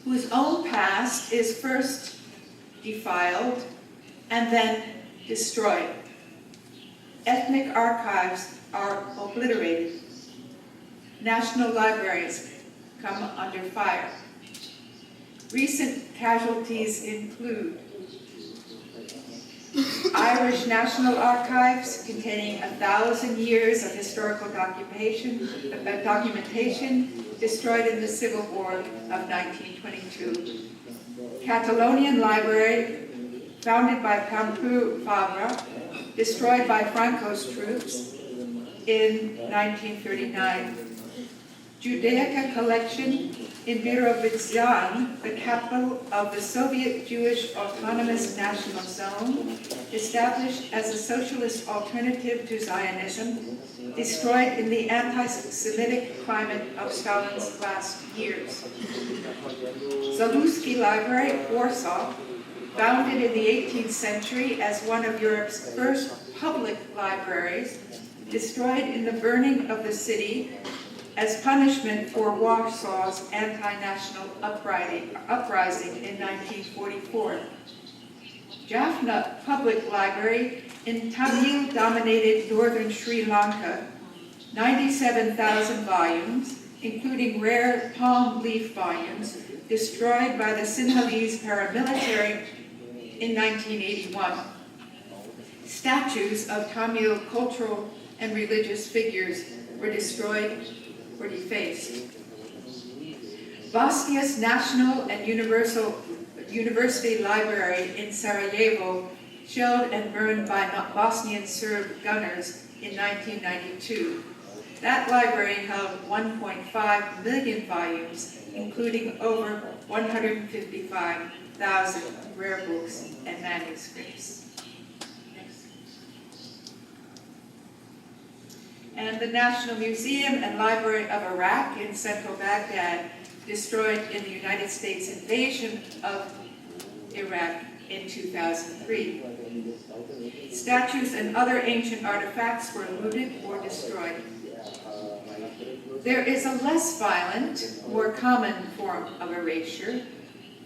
whose own past is first defiled and then destroyed. Ethnic archives are obliterated. National libraries come under fire. Recent casualties include Irish National Archives, containing 1,000 years of historical documentation, destroyed in the Civil War of 1922. Catalonian Library, founded by Pompeu Fabra, destroyed by Franco's troops in 1939. Judaica Collection in Birobidzhan, the capital of the Soviet Jewish Autonomous National Zone, established as a socialist alternative to Zionism, destroyed in the anti-Semitic climate of Stalin's last years. Zaluski Library, Warsaw, founded in the 18th century as one of Europe's first public libraries, destroyed in the burning of the city as punishment for Warsaw's anti-national uprising in 1944. Jaffna Public Library in Tamil-dominated northern Sri Lanka, 97,000 volumes, including rare palm leaf volumes, destroyed by the Sinhalese paramilitary in 1981. Statues of Tamil cultural and religious figures were destroyed or defaced. Bosnia's National and University Library in Sarajevo, shelled and burned by Bosnian Serb gunners in 1992. That library held 1.5 million volumes, including over 155,000 rare books and manuscripts. And the National Museum and Library of Iraq in central Baghdad, destroyed in the United States invasion of Iraq in 2003. Statues and other ancient artifacts were looted or destroyed. There is a less violent, more common form of erasure.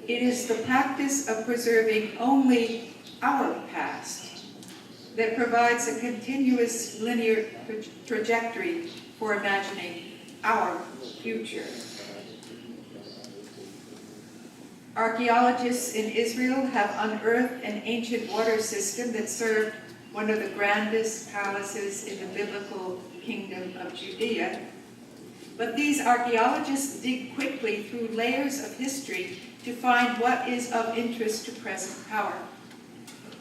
It is the practice of preserving only our past that provides a continuous linear trajectory for imagining our future. Archaeologists in Israel have unearthed an ancient water system that served one of the grandest palaces in the biblical kingdom of Judea. But these archaeologists dig quickly through layers of history to find what is of interest to present power.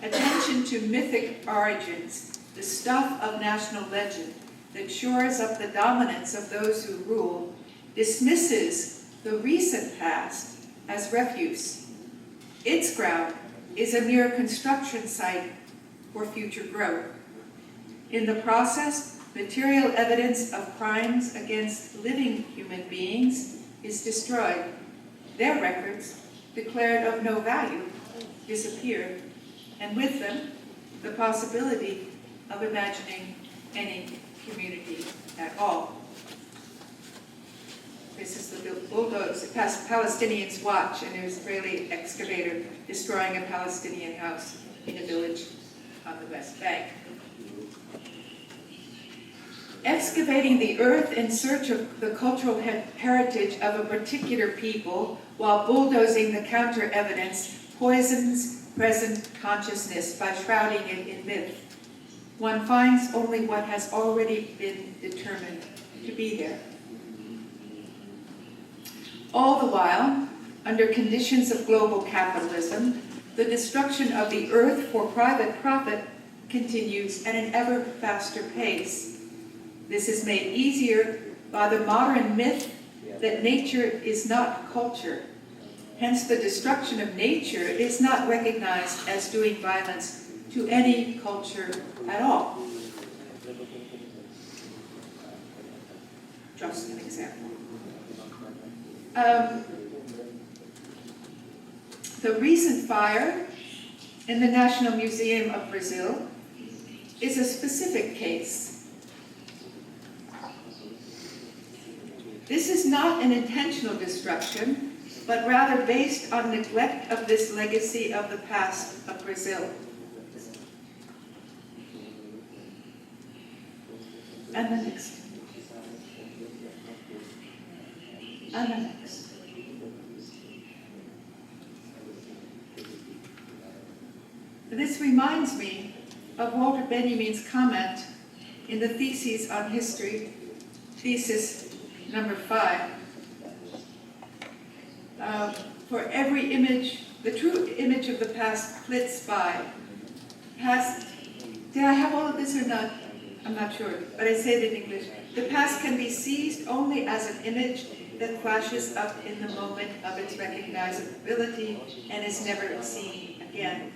Attention to mythic origins, the stuff of national legend that shores up the dominance of those who rule, dismisses the recent past as refuse. Its ground is a mere construction site for future growth. In the process, material evidence of crimes against living human beings is destroyed. Their records, declared of no value, disappear, and with them, the possibility of imagining any community at all. This is the bulldozer, Palestinians watch an Israeli excavator destroying a Palestinian house in a village on the West Bank. Excavating the earth in search of the cultural heritage of a particular people while bulldozing the counter-evidence poisons present consciousness by shrouding it in myth. One finds only what has already been determined to be there. All the while, under conditions of global capitalism, the destruction of the earth for private profit continues at an ever faster pace. This is made easier by the modern myth that nature is not culture. Hence, the destruction of nature is not recognized as doing violence to any culture at all. Just an example. The recent fire in the National Museum of Brazil is a specific case. This is not an intentional destruction, but rather based on neglect of this legacy of the past of Brazil. And the next. And the next. This reminds me of Walter Benjamin's comment in the Theses on History, thesis number 5. For every image, the true image of the past flits by. Past, did I have all of this or not? I'm not sure, but I say it in English. The past can be seized only as an image that flashes up in the moment of its recognizability and is never seen again.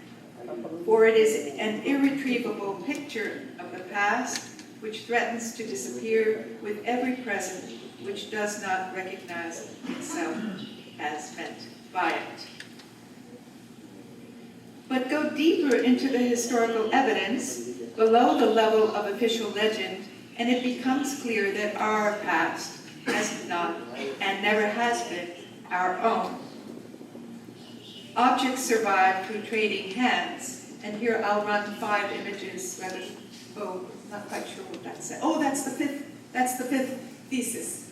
For it is an irretrievable picture of the past which threatens to disappear with every present which does not recognize itself as meant by it. But go deeper into the historical evidence, below the level of official legend, and it becomes clear that our past has not and never has been our own. Objects survive through trading hands, and here I'll run 5 images rather. Oh, not quite sure what that said. Oh, that's the fifth thesis,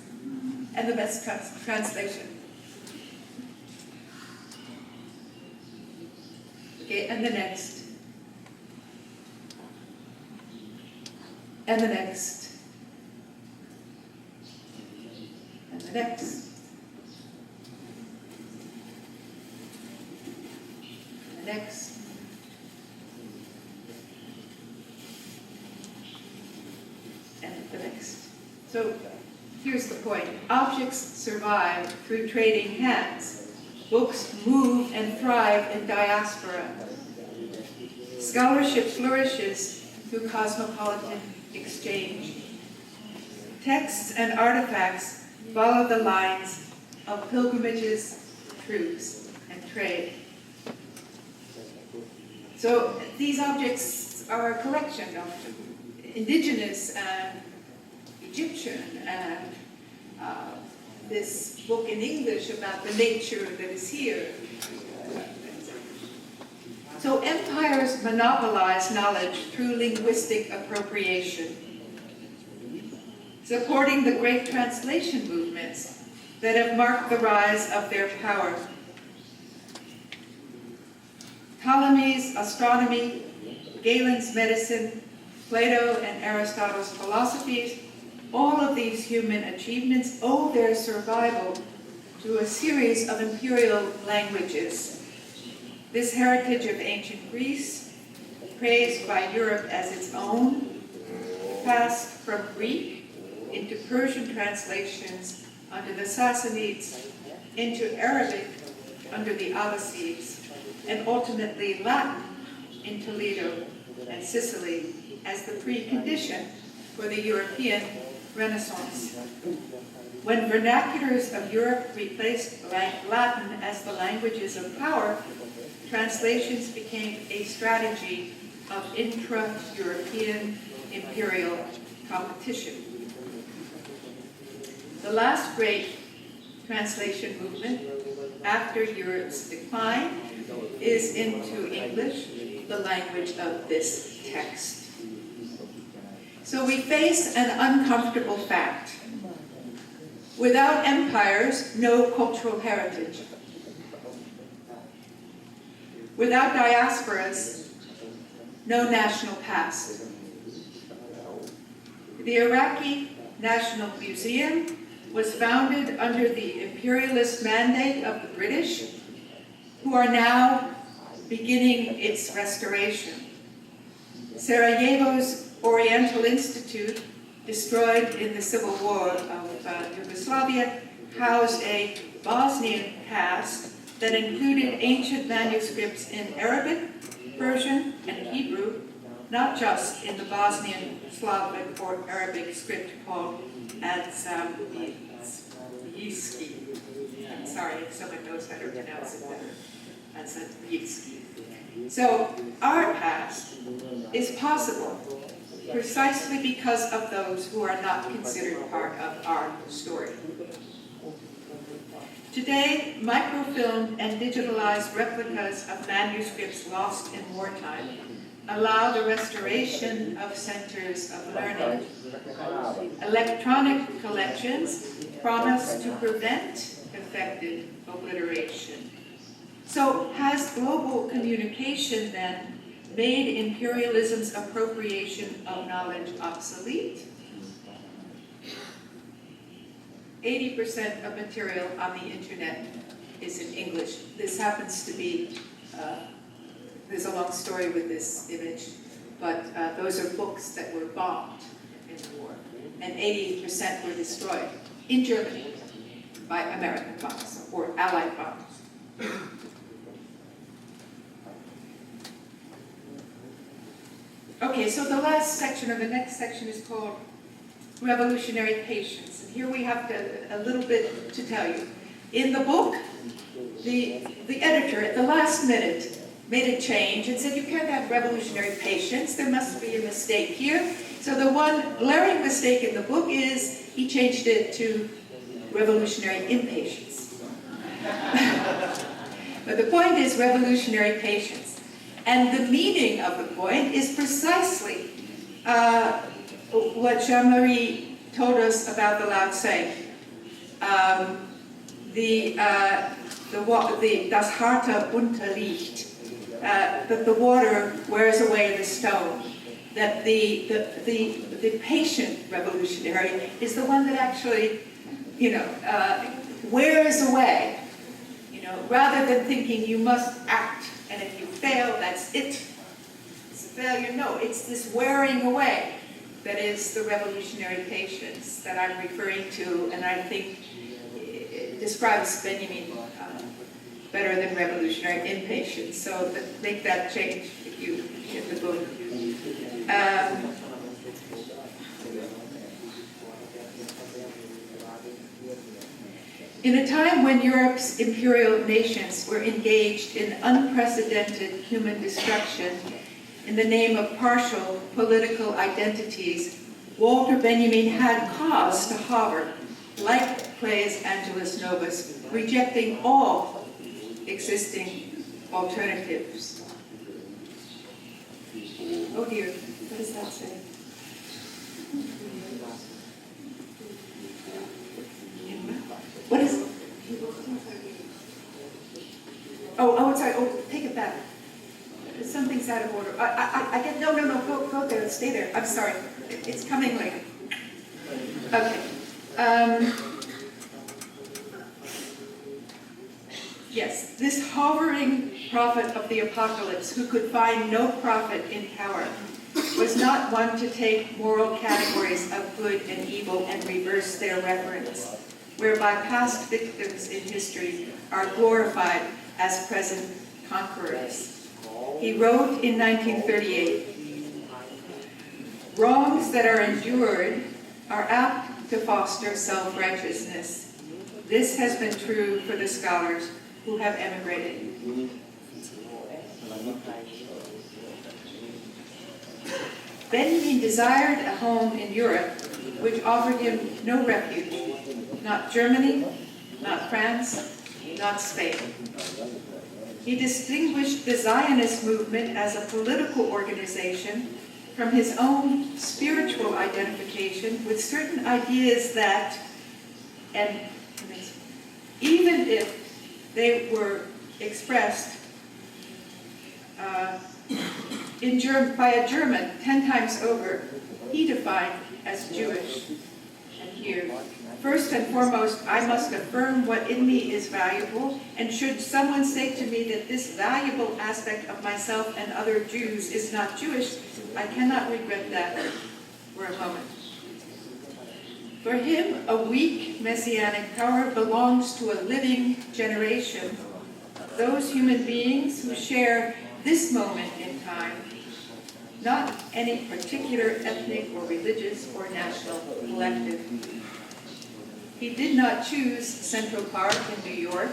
and the best translation. Okay, and the next. And the next. And the next. And the next. And the next. So here's the point. Objects survive through trading hands. Books move and thrive in diaspora. Scholarship flourishes through cosmopolitan exchange. Texts and artifacts follow the lines of pilgrimages, truths, and trade. So these objects are a collection of indigenous and Egyptian and this book in English about the nature that is here. So empires monopolize knowledge through linguistic appropriation, supporting the great translation movements that have marked the rise of their power. Ptolemy's astronomy, Galen's medicine, Plato and Aristotle's philosophies All of these human achievements owe their survival to a series of imperial languages. This heritage of ancient Greece, praised by Europe as its own, passed from Greek into Persian translations under the Sassanids, into Arabic under the Abbasids, and ultimately Latin in Toledo and Sicily as the precondition for the European Renaissance. When vernaculars of Europe replaced Latin as the languages of power, translations became a strategy of intra-European imperial competition. The last great translation movement after Europe's decline is into English, the language of this text. So we face an uncomfortable fact. Without empires, no cultural heritage. Without diasporas, no national past. The Iraqi National Museum was founded under the imperialist mandate of the British, who are now beginning its restoration. Sarajevo's Oriental Institute, destroyed in the civil war of Yugoslavia, housed a Bosnian past that included ancient manuscripts in Arabic, Persian, and Hebrew, not just in the Bosnian Slavic or Arabic script called Adzambiyski. I'm sorry if someone knows how to pronounce it better. Adzambiyski. So our past is possible precisely because of those who are not considered part of our story. Today, microfilmed and digitalized replicas of manuscripts lost in wartime allow the restoration of centers of learning. Electronic collections promise to prevent effective obliteration. So has global communication then made imperialism's appropriation of knowledge obsolete? 80% of material on the internet is in English. This happens to be, there's a long story with this image, but those are books that were bombed in the war. And 80% were destroyed in Germany by American bombs or Allied bombs. Okay, so the last section, or the next section, is called Revolutionary Patience. And here we have a little bit to tell you. In the book, the editor at the last minute made a change and said, you can't have revolutionary patience, there must be a mistake here. So the one glaring mistake in the book is he changed it to revolutionary impatience. But the point is revolutionary patience. And the meaning of the point is precisely what Jean-Marie told us about the Lao Tse. Das Harte unterliegt, that the water wears away the stone, that the patient revolutionary is the one that actually, wears away, rather than thinking you must act, and if you fail, that's it. It's a failure. No, it's this wearing away that is the revolutionary patience that I'm referring to, and I think it describes Benjamin better than revolutionary impatience. So make that change if you get the book. In a time when Europe's imperial nations were engaged in unprecedented human destruction in the name of partial political identities, Walter Benjamin had cause to hover, like Clay's Angelus Novus, rejecting all existing alternatives. Oh dear, what does that say? What is it? Oh, sorry. Oh, take it back. Something's out of order. I get, no, go there, stay there. I'm sorry. It's coming later. Okay. Yes, this hovering prophet of the apocalypse who could find no profit in power was not one to take moral categories of good and evil and reverse their reference, whereby past victims in history are glorified as present conquerors. He wrote in 1938, "Wrongs that are endured are apt to foster self-righteousness. This has been true for the scholars who have emigrated." Benjamin desired a home in Europe which offered him no refuge, not Germany, not France, not Spain. He distinguished the Zionist movement as a political organization from his own spiritual identification with certain ideas that, and even if they were expressed by a German 10 times over, he defined as Jewish. And here, first and foremost, I must affirm what in me is valuable, and should someone say to me that this valuable aspect of myself and other Jews is not Jewish, I cannot regret that for a moment. For him, a weak messianic power belongs to a living generation, those human beings who share this moment in time, not any particular ethnic or religious or national collective. He did not choose Central Park in New York,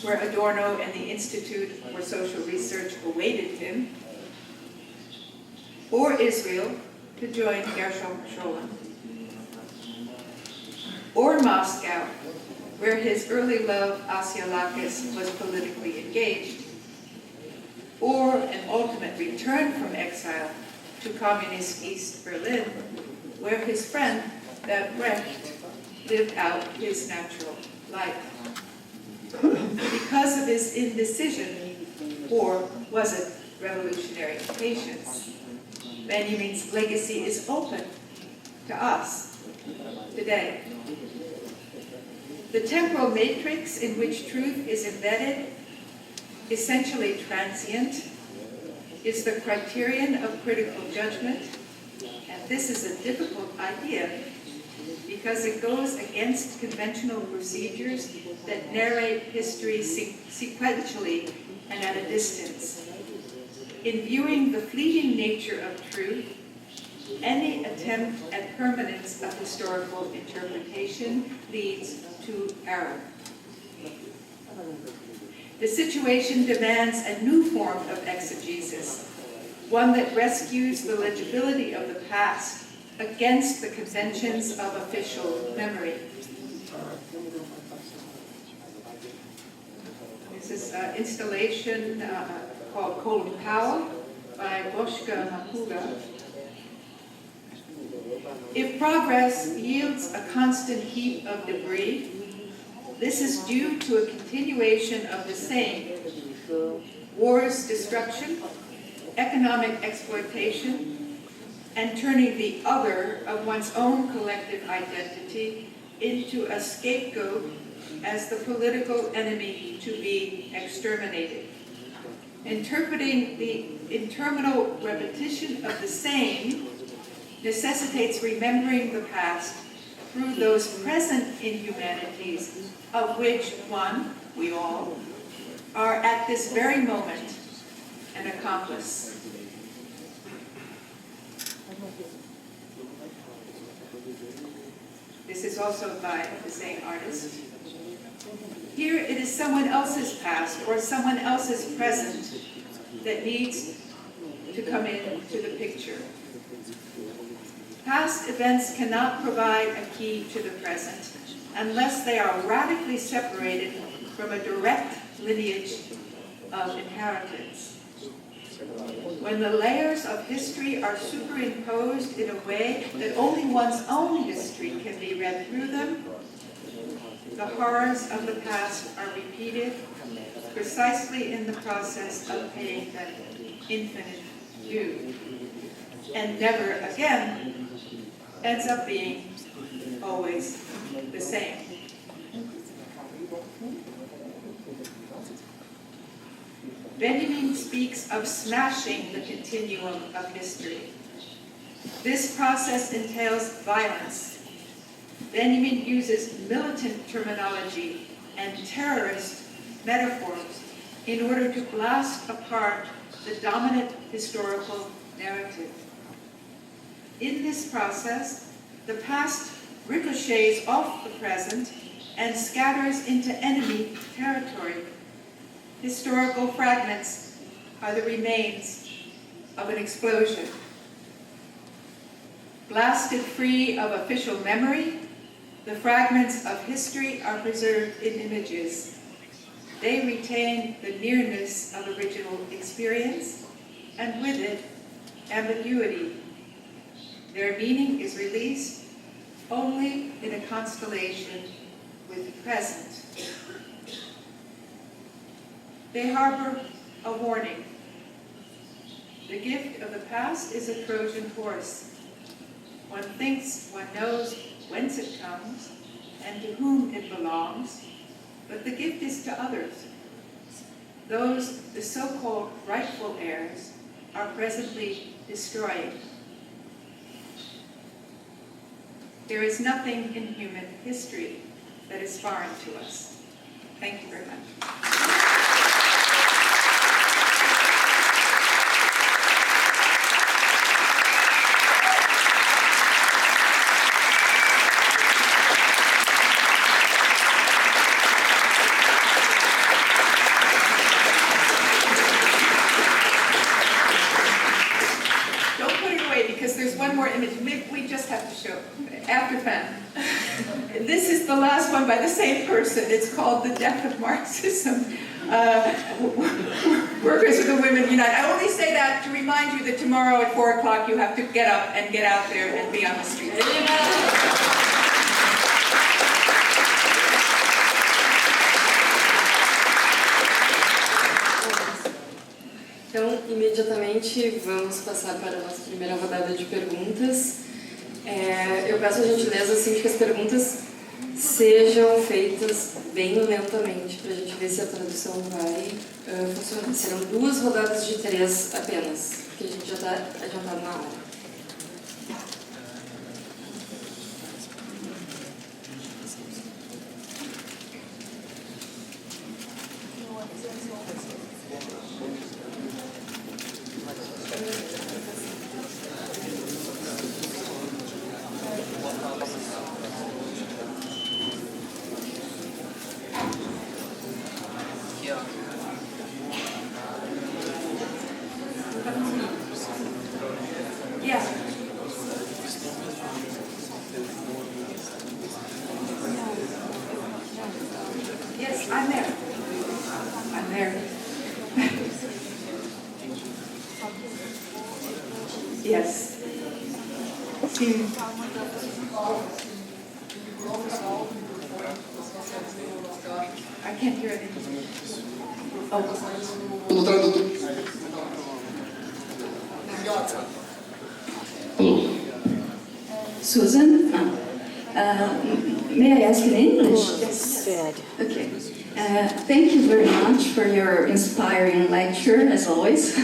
where Adorno and the Institute for Social Research awaited him, or Israel to join Gershom Scholem, or Moscow, where his early love, Asiolakis, was politically engaged, or an ultimate return from exile to communist East Berlin, where his friend, Brecht, lived out his natural life. Because of his indecision, or was it revolutionary patience, Benjamin's legacy is open to us today. The temporal matrix in which truth is embedded, essentially transient, is the criterion of critical judgment, and this is a difficult idea because it goes against conventional procedures that narrate history sequentially and at a distance. In viewing the fleeting nature of truth, any attempt at permanence of historical interpretation leads to error. The situation demands a new form of exegesis, one that rescues the legibility of the past against the conventions of official memory. This is an installation called Cold Power by Boschka Makuga. If progress yields a constant heap of debris, this is due to a continuation of the same: war's destruction, economic exploitation, and turning the other of one's own collective identity into a scapegoat as the political enemy to be exterminated. Interpreting the interminable repetition of the same necessitates remembering the past through those present inhumanities of which one, we all, are at this very moment an accomplice. This is also by the same artist. Here it is someone else's past or someone else's present that needs to come into the picture. Past events cannot provide a key to the present unless they are radically separated from a direct lineage of inheritance. When the layers of history are superimposed in a way that only one's own history can be read through them, the horrors of the past are repeated precisely in the process of paying them infinite due, and never again ends up being always the same. Benjamin speaks of smashing the continuum of history. This process entails violence. Benjamin uses militant terminology and terrorist metaphors in order to blast apart the dominant historical narrative. In this process, the past ricochets off the present and scatters into enemy territory. Historical fragments are the remains of an explosion. Blasted free of official memory, the fragments of history are preserved in images. They retain the nearness of original experience, and with it, ambiguity. Their meaning is released only in a constellation with the present. They harbor a warning. The gift of the past is a Trojan horse. One thinks one knows whence it comes and to whom it belongs, but the gift is to others. Those, the so-called rightful heirs, are presently destroying. There is nothing in human history that is foreign to us. Thank you very much. After fun. This is the last one by the same person. It's called The Death of Marxism. Workers for the Women Unite. I only say that to remind you that tomorrow at 4 o'clock you have to get up and get out there and be on the street. Então, imediatamente vamos passar para a nossa primeira rodada de perguntas. Eu peço a gentileza assim, que as perguntas sejam feitas bem lentamente, para a gente ver se a tradução vai funcionar. Serão 2 rodadas de 3 apenas, porque a gente já está adiantado na hora. Susan, may I ask in English? Yes. Okay. Thank you very much for your inspiring lecture, as always.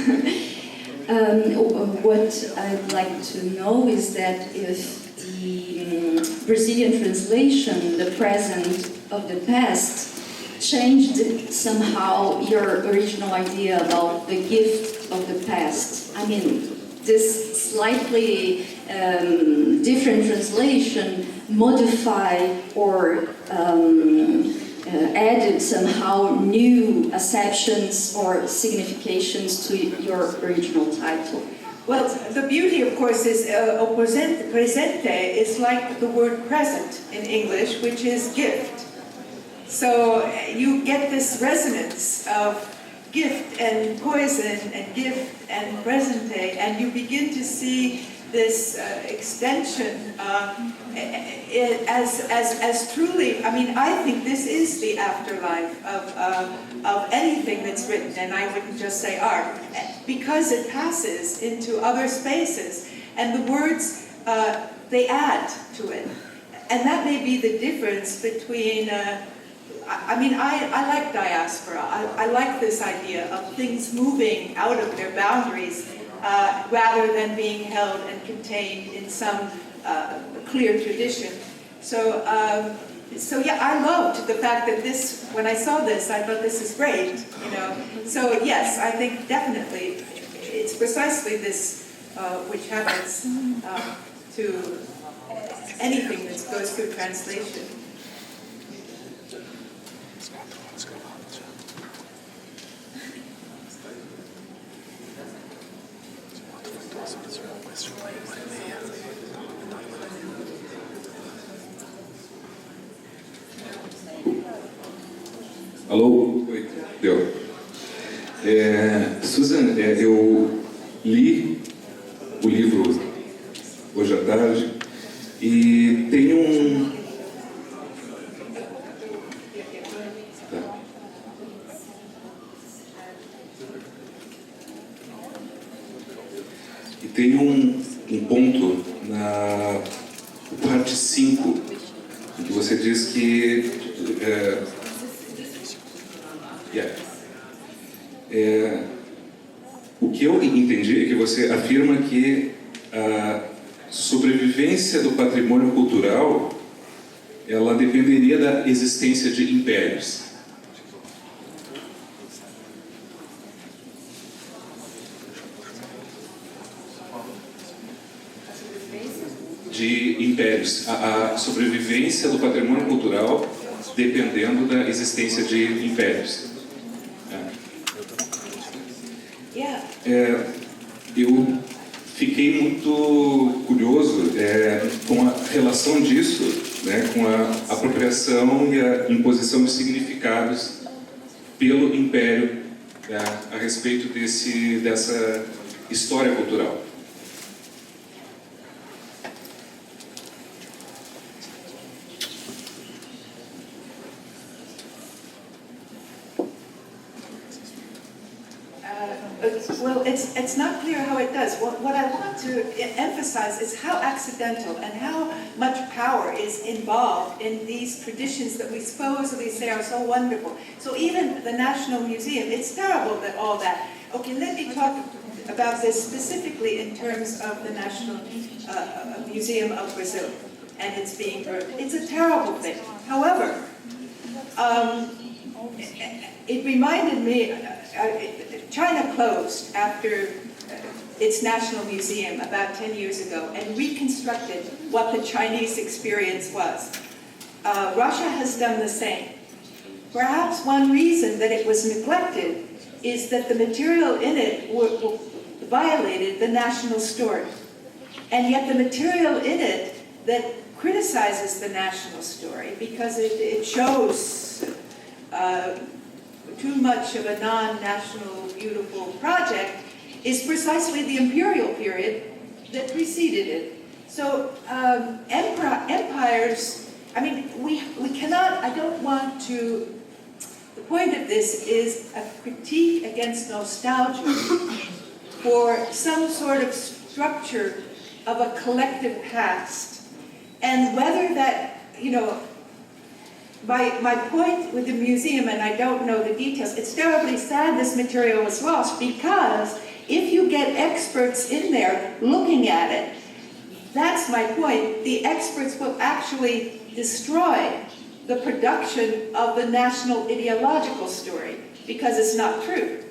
What I'd like to know is that if the Brazilian translation, the present of the past, changed somehow your original idea about the gift of the past. I mean, this slightly different translation modified or added somehow new acceptions or significations to your original title. Well, the beauty, of course, is presente is like the word present in English, which is gift. So you get this resonance of gift and poison and gift and presente, and you begin to see this extension as truly, I mean, I think this is the afterlife of anything that's written, and I wouldn't just say art, because it passes into other spaces, and the words, they add to it. And that may be the difference between, I like diaspora. I like this idea of things moving out of their boundaries rather than being held and contained in some clear tradition. So yeah, I loved the fact that this, when I saw this, I thought this is great, you know. So yes, I think definitely it's precisely this which happens to anything that goes through translation. Alô? Oi, deu. Susan, eu li o livro hoje à tarde e tem um... Tá. E tem um ponto na parte 5 em que você diz que o que eu entendi é que você afirma que a sobrevivência do patrimônio cultural ela dependeria da existência de impérios. De impérios. A sobrevivência do patrimônio cultural dependendo da existência de impérios. Eu fiquei muito curioso com a relação disso, né, com a apropriação e a imposição de significados pelo Império a respeito dessa história cultural. Well, it's not clear how it does. What I want to emphasize is how accidental and how much power is involved in these traditions that we supposedly say are so wonderful. So even the National Museum, it's terrible that all that. Okay, let me talk about this specifically in terms of the National Museum of Brazil and its being burned. It's a terrible thing. However, it reminded me, China closed after its National Museum about 10 years ago and reconstructed what the Chinese experience was. Russia has done the same. Perhaps one reason that it was neglected is that the material in it violated the national story. And yet the material in it that criticizes the national story because it shows too much of a non-national beautiful project is precisely the imperial period that preceded it. So empires, I mean, we cannot, I don't want to, the point of this is a critique against nostalgia for some sort of structure of a collective past. And whether that, you know, my point with the museum, and I don't know the details, it's terribly sad this material was lost because if you get experts in there looking at it, that's my point, the experts will actually destroy the production of the national ideological story because it's not true.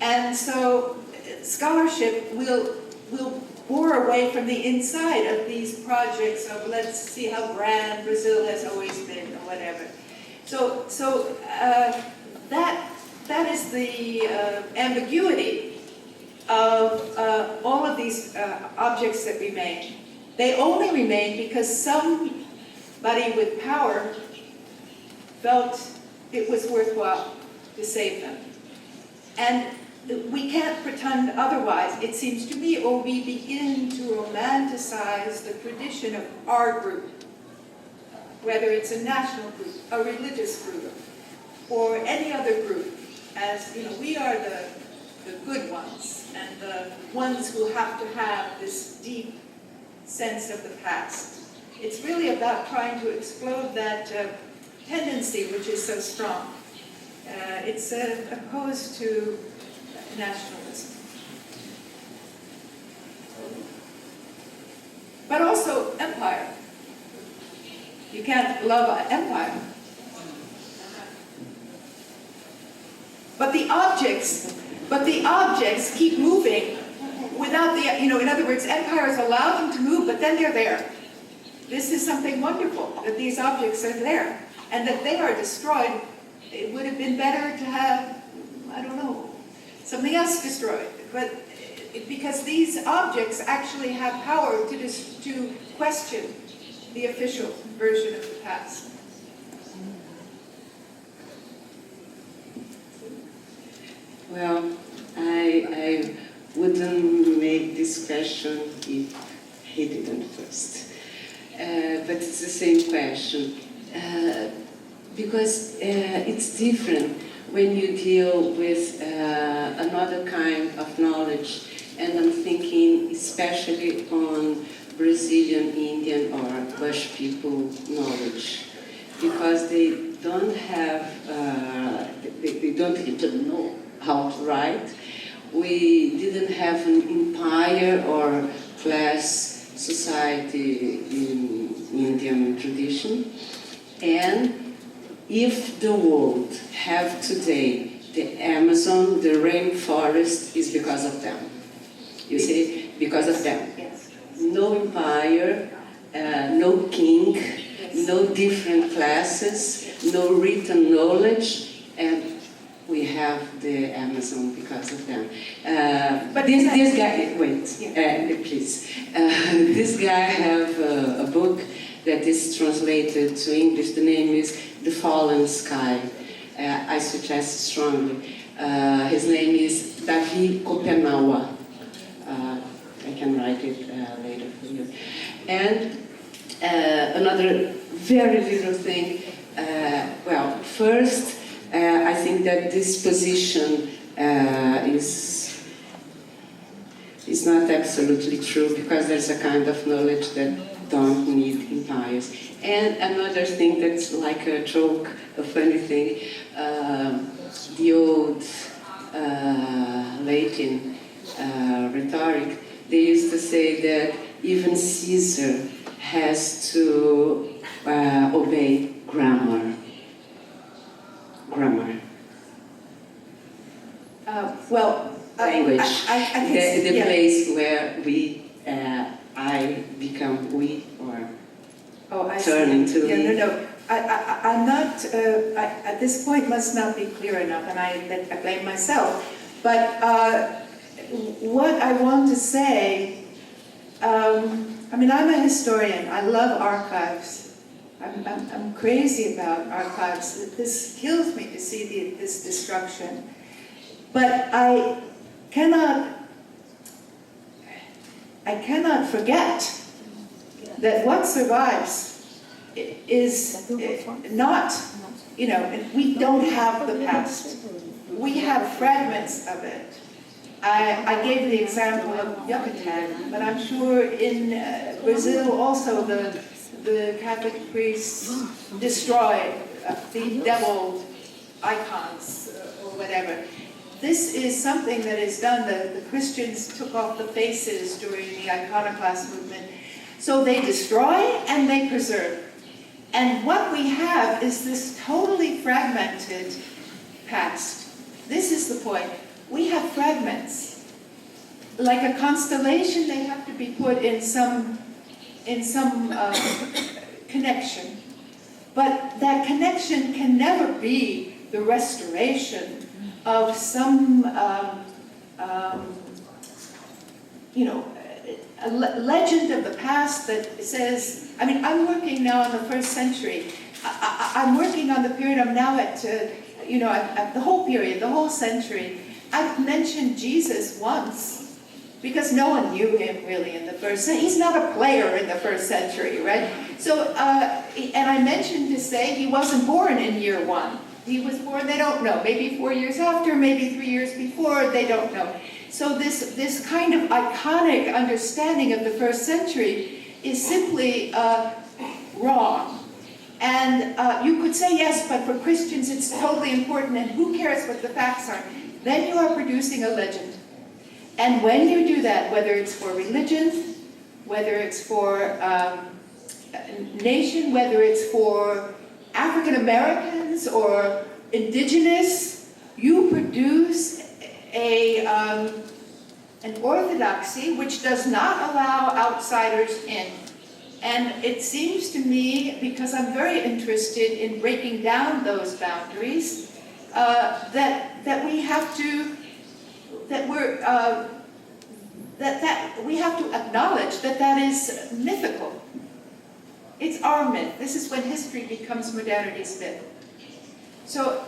And so scholarship will bore away from the inside of these projects of let's see how grand Brazil has always been or whatever. So that is the ambiguity of all of these objects that remain. They only remain because somebody with power felt it was worthwhile to save them. And we can't pretend otherwise, it seems to me, or we begin to romanticize the tradition of our group, whether it's a national group, a religious group, or any other group, as, you know, we are the good ones, and the ones who have to have this deep sense of the past. it's really about trying to explode that tendency which is so strong. It's opposed to nationalism. But also empire. You can't love an empire. But the objects keep moving without the, in other words, empires allow them to move, but then they're there. This is something wonderful, that these objects are there, and that they are destroyed. It would have been better to have, I don't know, something else destroyed. But because these objects actually have power to question the official version of the past. Well, I wouldn't make this question if he didn't first. But it's the same question. Because it's different when you deal with another kind of knowledge. And I'm thinking especially on Brazilian, Indian, or Bush people knowledge. Because they don't have, they don't even know how to write. We didn't have an empire or class society in Indian tradition. And if the world have today the Amazon, the rainforest, is because of them. You see, because of them. Yes. No empire, no king, no different classes, no written knowledge, and we have the Amazon because of them. But this guy, wait, please. This guy have a book that is translated to English. The name is The Fallen Sky. I suggest strongly. His name is Davi Kopenawa. I can write it later for you. And another very little thing. Well, first, I think that this position is not absolutely true, because there's a kind of knowledge that don't need empires. And another thing that's like a joke, a funny thing, the old Latin rhetoric, they used to say that even Caesar has to obey grammar. Language. I The place where we, I become we, or turn into we. No. I'm not, at this point must not be clear enough, and I blame myself. But what I want to say, I mean, I'm a historian. I love archives. I'm crazy about archives. This kills me to see this destruction. But I cannot forget that what survives is not, we don't have the past. We have fragments of it. I gave the example of Yucatan, but I'm sure in Brazil also the Catholic priests destroyed, bedeviled icons or whatever. This is something that is done. The Christians took off the faces during the iconoclast movement. So they destroy and they preserve. And what we have is this totally fragmented past. This is the point. We have fragments. Like a constellation, they have to be put in some connection. But that connection can never be the restoration of some, a legend of the past that says, I mean, I'm working now in the 1st century. I'm working on the period, I'm now at the whole period, the whole century. I've mentioned Jesus once, because no one knew him really in the 1st century. He's not a player in the 1st century, right? So, and I mentioned to say he wasn't born in year 1. He was born, they don't know, maybe 4 years after, maybe 3 years before, they don't know. So this kind of iconic understanding of the 1st century is simply wrong. And you could say, yes, but for Christians it's totally important, and who cares what the facts are? Then you are producing a legend. And when you do that, whether it's for religion, whether it's for nation, whether it's for African Americans or indigenous, you produce an orthodoxy which does not allow outsiders in. And it seems to me, because I'm very interested in breaking down those boundaries, that we have to we have to acknowledge that is mythical. It's our myth. This is when history becomes modernity's myth. So,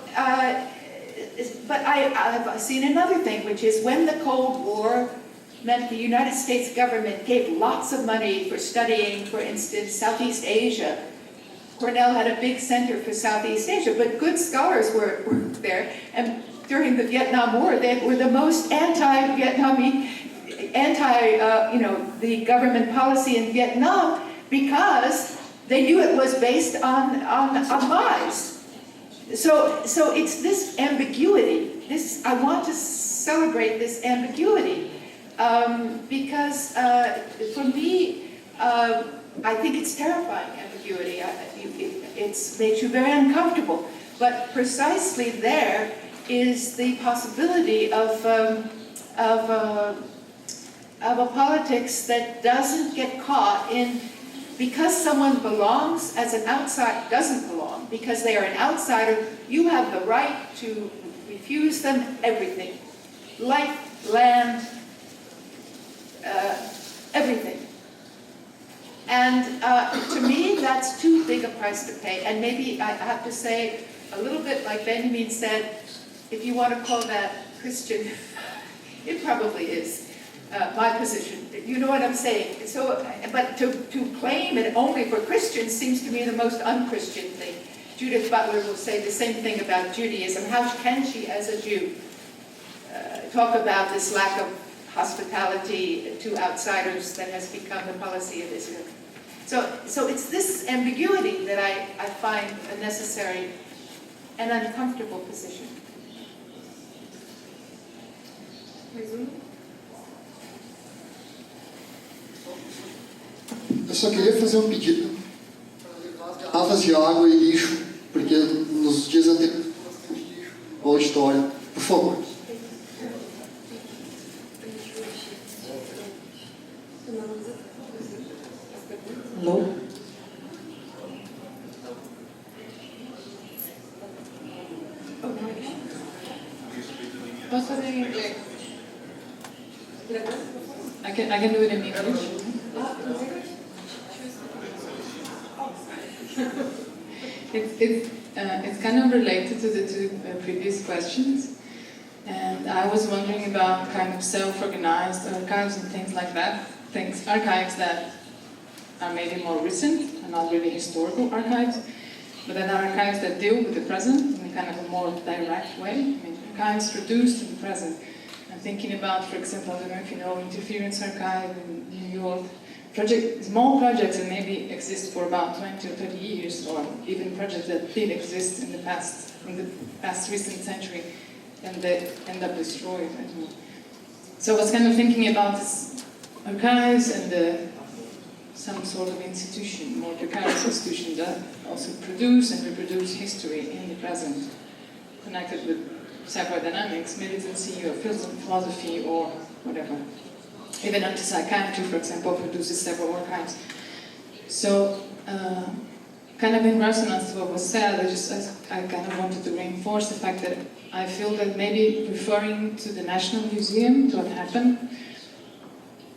but I've seen another thing, which is when the Cold War meant the United States government gave lots of money for studying, for instance, Southeast Asia. Cornell had a big center for Southeast Asia, but good scholars were there. And during the Vietnam War, they were the most anti-Vietnamese, the government policy in Vietnam, because they knew it was based on lies. So it's this ambiguity. I want to celebrate this ambiguity because for me, I think it's terrifying ambiguity. It makes you very uncomfortable. But precisely there is the possibility of a politics that doesn't get caught in, because someone belongs as an outsider, doesn't belong, because they are an outsider, you have the right to refuse them everything. Life, land, everything. And to me, that's too big a price to pay. And maybe I have to say, a little bit like Benjamin said, if you want to call that Christian, it probably is. My position, you know what I'm saying. So, but to claim it only for Christians seems to me the most un-Christian thing. Judith Butler will say the same thing about Judaism. How can she, as a Jew, talk about this lack of hospitality to outsiders that has become the policy of Israel? So it's this ambiguity that I find a necessary and uncomfortable position. Eu só queria fazer um pedido para levar as garrafas de água e lixo, porque nos dias anteriores lixo ou auditório, por favor. Alô? Posso fazer em inglês? I can do it in English. It's kind of related to the two previous questions, and I was wondering about kind of self-organized archives and things like that. Archives that are maybe more recent and not really historical archives, but then archives that deal with the present in a kind of a more direct way. I mean, archives produced in the present. I'm thinking about, for example, I don't know if you know, Interference Archive in New York. Small projects that maybe exist for about 20 or 30 years, or even projects that did exist in the past recent century, and they end up destroyed. I don't know. So I was kind of thinking about this archives and some sort of institution, more precarious institution that also produce and reproduce history in the present, connected with psychodynamics, militancy, or philosophy, or whatever. Even anti-psychiatry, for example, produces several archives. So, kind of in resonance to what was said, I kind of wanted to reinforce the fact that I feel that maybe referring to the National Museum, to what happened,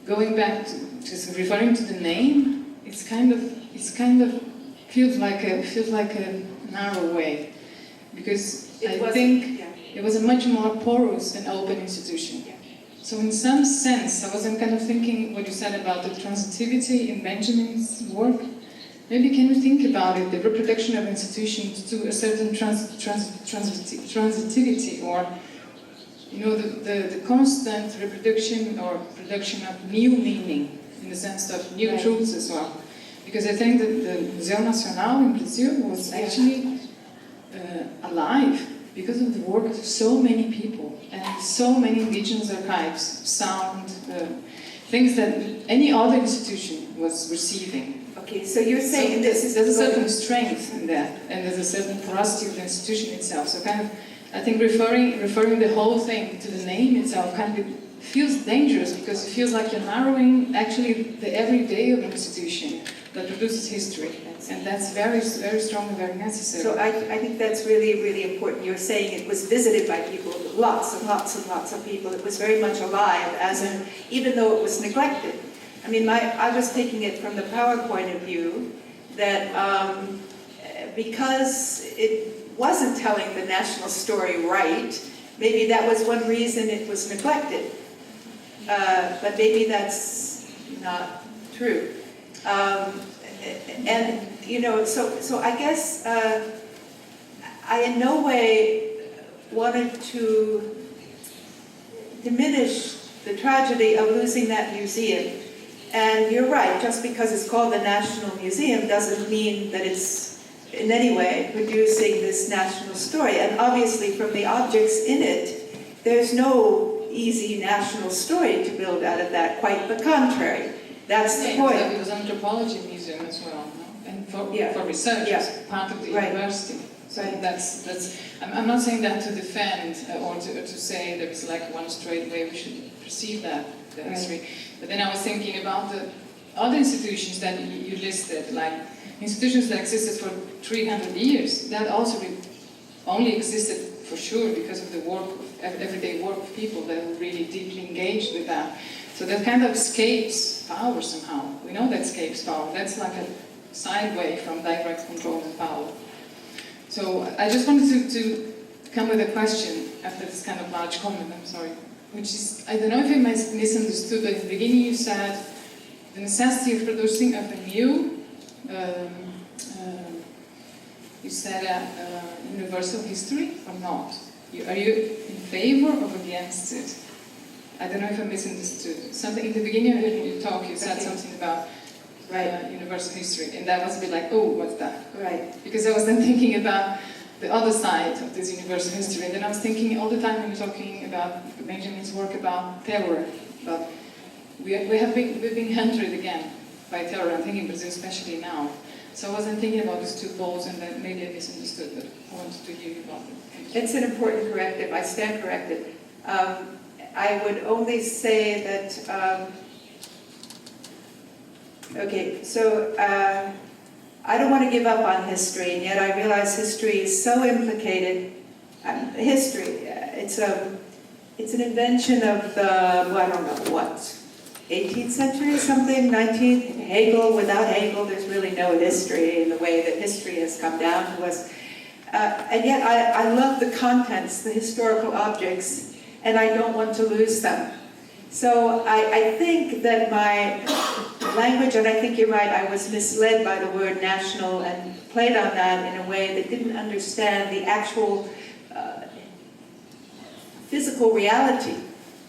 going back to just referring to the name, it's kind of feels like a narrow way, because I think it was a much more porous and open institution. So in some sense, I wasn't kind of thinking what you said about the transitivity in Benjamin's work. Maybe can we think about it, the reproduction of institutions to a certain transitivity, or the constant reproduction or production of new meaning, in the sense of new truths as well. Because I think that the Museu Nacional in Brazil was actually alive because of the work of so many people and so many indigenous archives, sound, things that any other institution was receiving. Okay, so you're saying there's a certain strength in that, and there's a certain porosity of the institution itself. So kind of, I think referring the whole thing to the name itself kind of feels dangerous because it feels like you're narrowing actually the everyday of an institution that produces history. And that's very, very strong and very necessary. So I think that's really, really important. You're saying it was visited by people, lots and lots and lots of people. It was very much alive, as in, even though it was neglected. I mean, I was taking it from the power point of view that because it wasn't telling the national story right, maybe that was one reason it was neglected. But maybe that's not true. And, you know, so I guess I in no way wanted to diminish the tragedy of losing that museum. And you're right, just because it's called the National Museum doesn't mean that it's in any way producing this national story. And obviously from the objects in it, there's no easy national story to build out of that, quite the contrary. That's the point. It was an anthropology museum as well, no? And for research, it's part of the university. So I'm not saying that to defend or to say there is like one straight way we should perceive that history. But then I was thinking about the other institutions that you listed, like institutions that existed for 300 years. That also only existed for sure because of the work, everyday work of people that were really deeply engaged with that. So that kind of escapes power somehow. We know that escapes power. That's like a sideway from direct control and power. So I just wanted to come with a question after this kind of large comment, I'm sorry, which is, I don't know if I misunderstood, but in the beginning you said the necessity of producing of a new, you said universal history or not? Are you in favor or against it? I don't know if I misunderstood. Something in the beginning of your talk, you said something about universal history, and that was a bit like, oh, what's that? Right. Because I was then thinking about the other side of this universal history, and then I was thinking all the time when you're talking about Benjamin's work about terror, but we've been hunted again by terror. I'm thinking Brazil especially now. So I wasn't thinking about these two poles, and then maybe I misunderstood, but I wanted to hear you about it. It's an important corrective. I stand corrected. I would only say that, okay, so I don't want to give up on history, and yet I realize history is so implicated. History, it's an invention of the, well, I don't know what, 18th century or something, 19th, Hegel. Without Hegel, there's really no history in the way that history has come down to us. And yet I love the contents, the historical objects, and I don't want to lose them. So I think that my language, and I think you're right, I was misled by the word national and played on that in a way that didn't understand the actual physical reality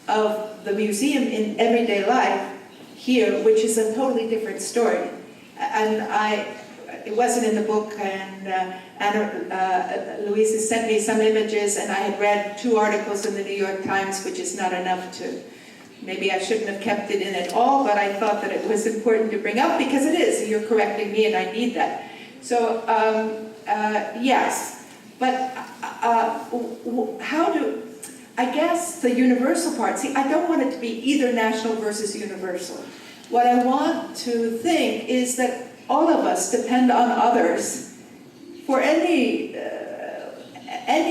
of the museum in everyday life here, which is a totally different story. And it wasn't in the book, and Luiza sent me some images, and I had read 2 articles in the New York Times, which is not enough to, maybe I shouldn't have kept it in at all, but I thought that it was important to bring up, because it is, you're correcting me and I need that. So, yes, but how do, I guess the universal part, see, I don't want it to be either national versus universal. What I want to think is that all of us depend on others for any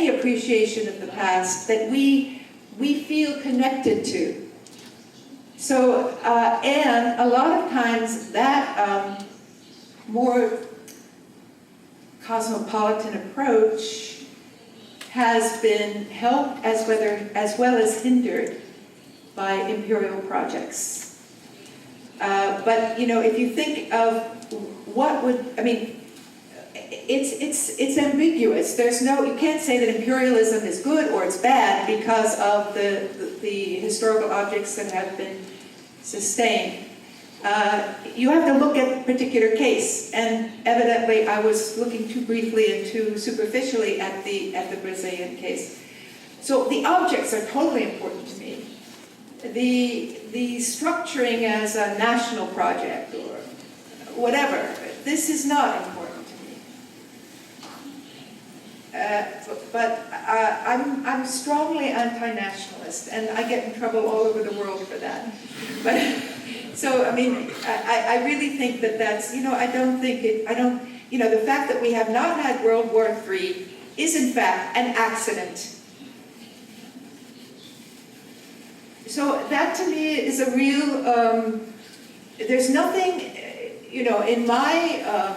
appreciation of the past that we feel connected to. So, and a lot of times that more cosmopolitan approach has been helped as well as hindered by imperial projects. But you know, if you think of what would, I mean, it's ambiguous. There's no, you can't say that imperialism is good or it's bad because of the historical objects that have been sustained. you have to look at a particular case, and evidently I was looking too briefly and too superficially at the Brazilian case. So the objects are totally important to me. The structuring as a national project or whatever, this is not important to me. But I'm strongly anti-nationalist, and I get in trouble all over the world for that. But so I mean, I really think that that's, you know, the fact that we have not had World War III is in fact an accident. So that to me is a real, there's nothing, you know, in my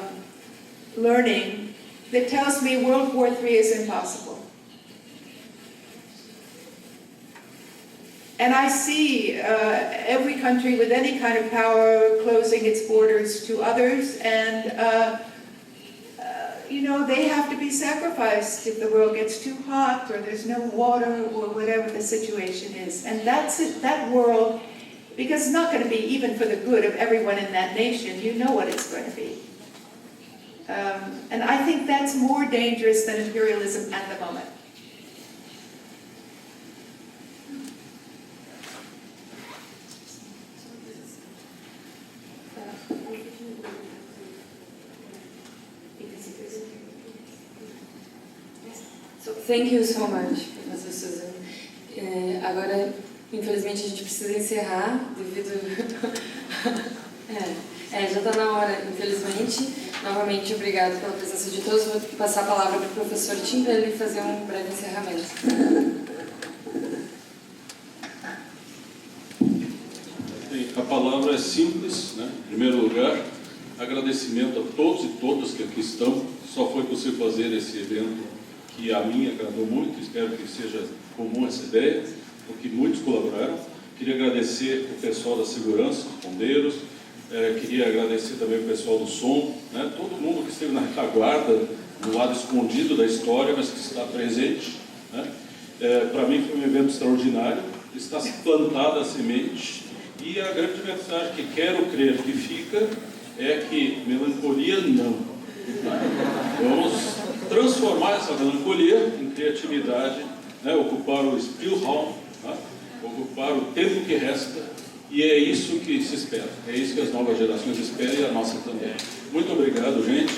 learning that tells me World War III is impossible. And I see every country with any kind of power closing its borders to others, and you know, they have to be sacrificed if the world gets too hot or there's no water or whatever the situation is. And that's it, that world, because it's not going to be even for the good of everyone in that nation. You know what it's going to be. And I think that's more dangerous than imperialism at the moment. So, thank you so much, Professor Susan. Agora, infelizmente, a gente precisa encerrar devido... já está na hora, infelizmente. Novamente, obrigado pela presença de todos. Vou passar a palavra para o professor Tim para ele fazer um breve encerramento. A palavra é simples, né? Em primeiro lugar, agradecimento a todos e todas que aqui estão. Só foi possível fazer esse evento que a mim agradou muito, espero que seja comum essa ideia, porque muitos colaboraram. Queria agradecer o pessoal da segurança, os bombeiros, queria agradecer também o pessoal do som, né? Todo mundo que esteve na retaguarda, no lado escondido da história, mas que está presente, né? Para mim foi um evento extraordinário, está se plantada a semente, e a grande mensagem que quero crer que fica é que melancolia não. Vamos transformar essa melancolia em criatividade, né? Ocupar o Spielraum, né? Ocupar o tempo que resta, e é isso que se espera, é isso que as novas gerações esperam e a nossa também. Muito obrigado, gente.